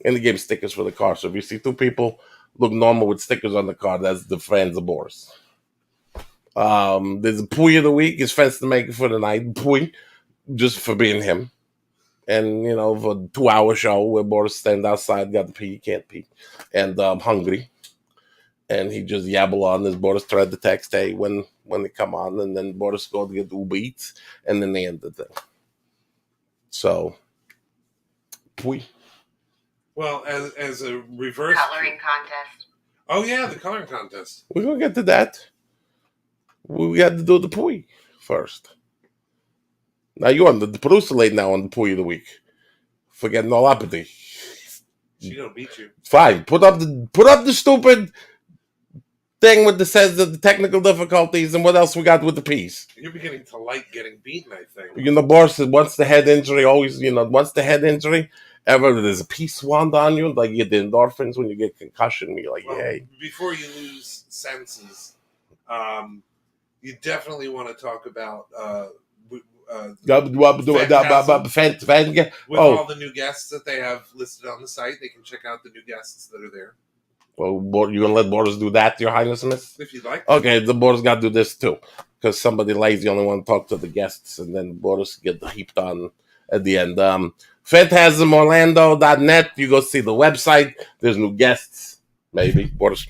And he gave stickers for the car. So if you see 2 people look normal with stickers on the car, that's the friends of Boris. There's a Pui of the week. His fence to make it for the night. Pui, just for being him. And, for a 2-hour show where Boris stand outside, got to pee, he can't pee. And hungry. And he just yabble on as Boris tried to text, hey, when they come on. And then Boris go to get Uber Eats. And then they end the thing. So, Pui. Well, as a reverse Coloring contest. Oh yeah, the coloring contest. We're gonna get to that. We got to do the Pui first. Now you're on the producer late now on the Pui of the week. Forgetting all apathy. She gonna beat you. Fine. Put up the stupid thing with says the technical difficulties and what else we got with the piece. You're beginning to like getting beaten, I think. Boris said once the head injury, ever there's a peace wand on you, like you get the endorphins when you get concussion, you're like, yay. Before you lose senses, you definitely want to talk about with all the new guests that they have listed on the site. They can check out the new guests that are there. Well, you gonna let Boris do that, Your Highness, Miss? If you'd like. Okay, the Boris got to do this too, because somebody lazy only want to talk to the guests, and then Boris get heaped on at the end. PhantasmOrlando.net. You go see the website. There's new guests, maybe. Boris,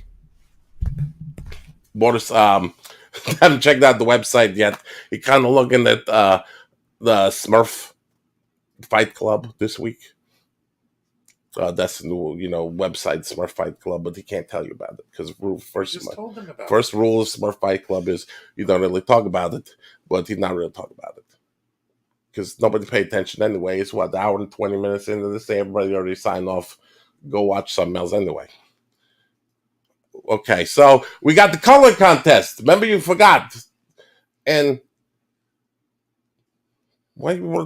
haven't checked out the website yet. He kind of looking at the Smurf Fight Club this week. That's the new, website, Smurf Fight Club, but he can't tell you about it because first rule of Smurf Fight Club is you don't really talk about it, but he's not really talking about it because nobody paid attention anyway. It's an hour and 20 minutes into this. Everybody already signed off. Go watch something else anyway. Okay, so we got the color contest. Remember, you forgot, and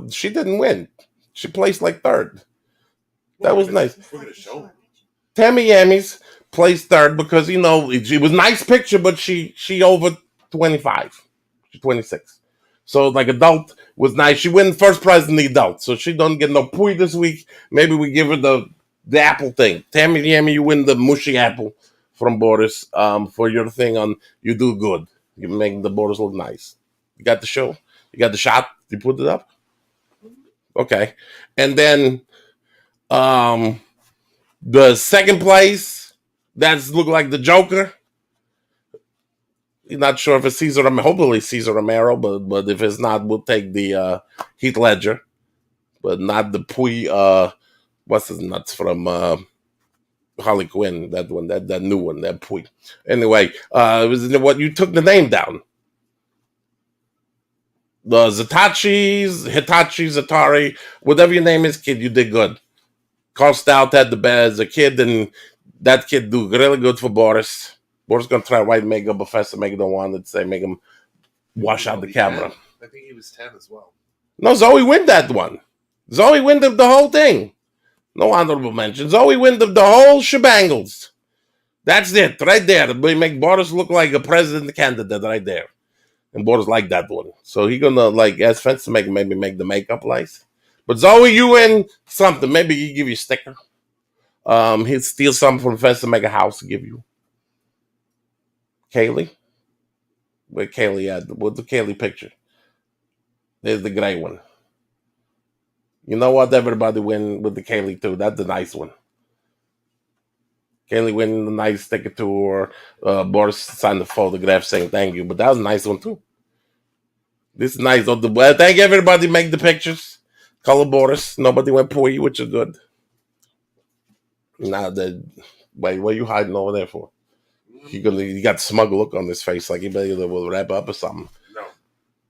she didn't win. She placed like 3rd. That was nice. We're going to show them. Tammy Yammy's placed 3rd because, it was a nice picture, but she over 25. She's 26. So, like, adult was nice. She won first prize in the adult, so she don't get no Pui this week. Maybe we give her the apple thing. Tammy Yammy, you win the mushy apple from Boris for your thing on You Do Good. You make the Boris look nice. You got the show? You got the shot? You put it up? Okay. And then the 2nd place, that's look like the Joker. You're not sure if it's Cesar Romero. Hopefully Cesar Romero, but if it's not, we'll take the Heath Ledger. But not the Pui what's his nuts from Harley Quinn, that one, that new one, that point. Anyway, it was what you took the name down. The Hitachi, Zatari, whatever your name is, kid, you did good. Carl Stout had the best as a kid, and that kid do really good for Boris. Boris gonna try to write makeup, Professor make don't want to say make him wash out the camera. 10. I think he was 10 as well. No, Zoe win that one. Zoe win the whole thing. No honorable mention. Zoe win the whole shebangles. That's it, right there. We make Boris look like a president candidate right there. And Boris like that one. So he gonna like ask Fence to maybe make the makeup nice. But Zoe, you win something. Maybe he give you a sticker. He'll steal something from Fence to make a house to give you. Kaylee? Where Kaylee at? What's the Kaylee picture? There's the gray one. You know what? Everybody win with the Kaylee too. That's the nice one. Kaylee win the nice sticker too, or Boris signed the photograph saying thank you. But that was a nice one too. This is nice. Thank everybody. Make the pictures. Color Boris. Nobody went poor, which is good. Now wait, what are you hiding over there for? He got a smug look on his face, like he better will wrap up or something.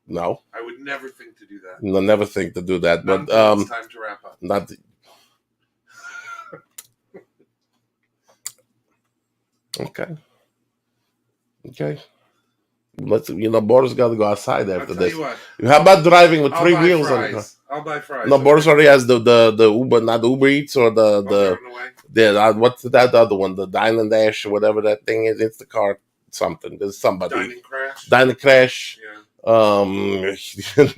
No. I would never think to do that. No, never think to do that. But it's time to wrap up. Not. Okay. Let's. Boris got to go outside after this. How about driving with three wheels on the car? I'll buy fries. No, Boris already has the Uber, not the Uber Eats or the what's that other one? The Dine and Dash or whatever that thing is. Instacart something. There's somebody. Dining Crash. Yeah.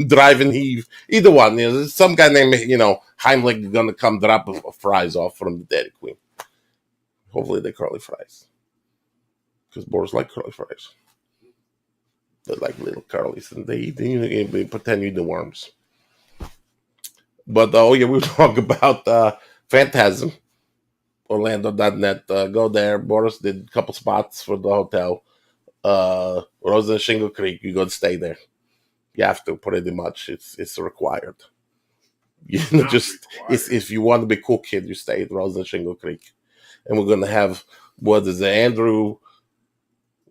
Driving Heave. Either one. There's some guy named Heimlich gonna come drop fries off from the Dairy Queen. Hopefully they're curly fries. Because Boris like curly fries. They're like little curlies, and they pretend you the worms. But we were talking about Phantasm, Orlando.net. Go there. Boris did a couple spots for the hotel. Rosa and Shingle Creek, you got to stay there. You have to, pretty much. It's required. If you want to be a cool kid, you stay at Rosa and Shingle Creek. And we're gonna have Andrew.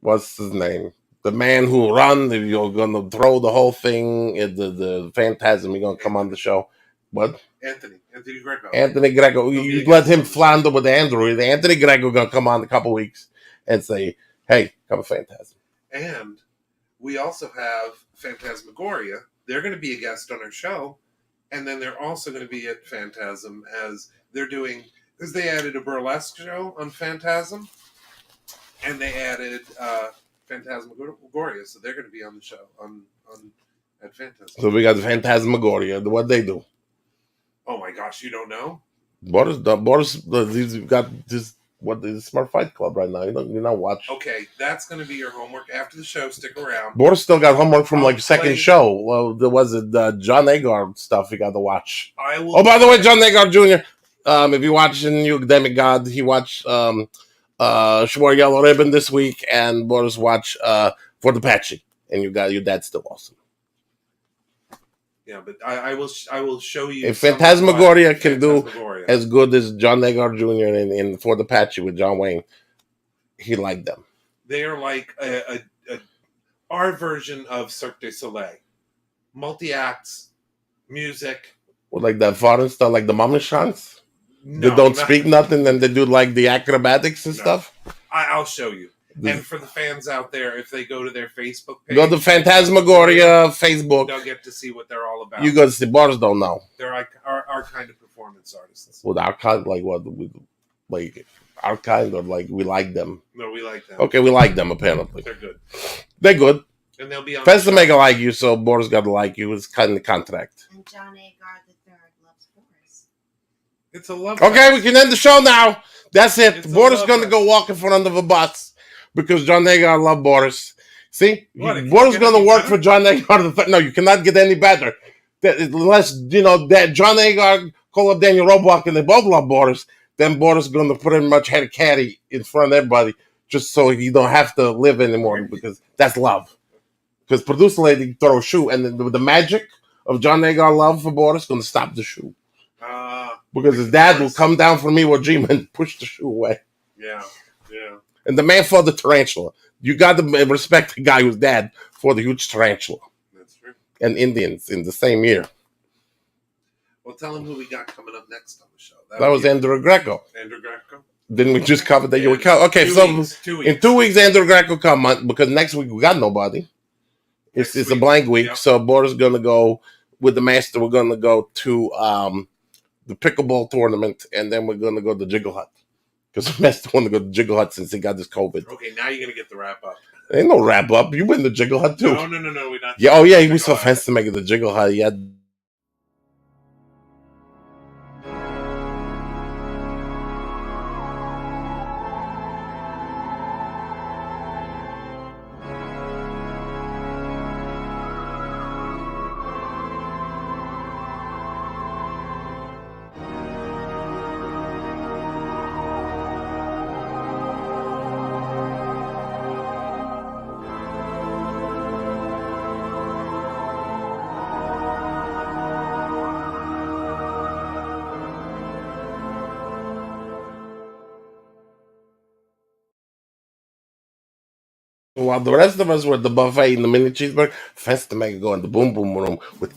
What's his name? The man who run. You're gonna throw the whole thing. The Phantasm. You're gonna come on the show. What? Anthony Greco. Anthony Greco. You let him flounder with Andrew. Anthony Greco gonna come on in a couple weeks and say, "Hey, come a Phantasm." And we also have Phantasmagoria. They're going to be a guest on our show, and then they're also going to be at Phantasm as they're doing. Because they added a burlesque show on Phantasm, and they added Phantasmagoria, so they're going to be on the show at Phantasm. So we got the Phantasmagoria. What they do? Oh my gosh, you don't know? Boris, he's got this. What is Smart Fight Club right now? You're not watching. Okay, that's going to be your homework after the show. Stick around. Boris still got homework from second show. Well, there was John Agar stuff you got to watch. I will. Oh, by the way, John Agar Jr. If you're watching New Academic God, he watched Shwar Yellow Ribbon this week, and Boris watched For the Patchy, and your dad's still awesome. Yeah, but I will show you. If Phantasmagoria can do as good as John Agar Jr. in For the Patchy with John Wayne, he liked them. They are like our version of Cirque du Soleil. Multi-acts, music. Well, like that foreign stuff, like the Mamashans? No, they don't speak nothing, and they do like the acrobatics and stuff? I'll show you. And for the fans out there, if they go to their Facebook page, go to Phantasmagoria Facebook, they'll get to see what they're all about. You go to see Boris don't know. They're our kind of performance artists. With our kind, like what? Like our kind, or like we like them? No, we like them. Okay, we like them. Apparently, they're good. They're good. And they'll be on. Fans to make it like you, so Boris got to like you. It's kind of the contract. And John Agar III loves Boris. It's a love. Okay, we can end the show now. That's it. Boris is going to go walk in front of a bus. Because John Agar love Boris. See? Boris is going to work for John Agar. No, you cannot get any better. Unless, that John Agar call up Daniel Roebuck and they both love Boris, then Boris is going to pretty much head a caddy in front of everybody just so you don't have to live anymore because that's love. Because producer lady throw a shoe and the magic of John Agar love for Boris is going to stop the shoe. because his dad will come down from Iwo Jima and push the shoe away. Yeah. And the man fought the tarantula. You got to respect the guy whose dad fought the huge tarantula. That's true. And Indians in the same year. Well, tell him who we got coming up next on the show. That was Andrew Greco. Andrew Greco. Didn't we just cover that? Yeah, Okay, 2 so weeks, 2 weeks. in 2 weeks, Andrew Greco come on, because next week we got nobody. It's a blank week, yep. So Border's going to go with the master. We're going to go to the pickleball tournament, and then we're going to go to Jiggle Hut. Because the master wanted to go to Jiggle Hut since he got this COVID. Okay, now you're going to get the wrap up. Ain't no wrap up. You been to Jiggle Hut too. No, we're not. Yeah, oh yeah, he was so fancy to make it the Jiggle Hut. He had. While the rest of us were at the buffet in the mini cheeseburger, fancy to make it go in the boom boom room with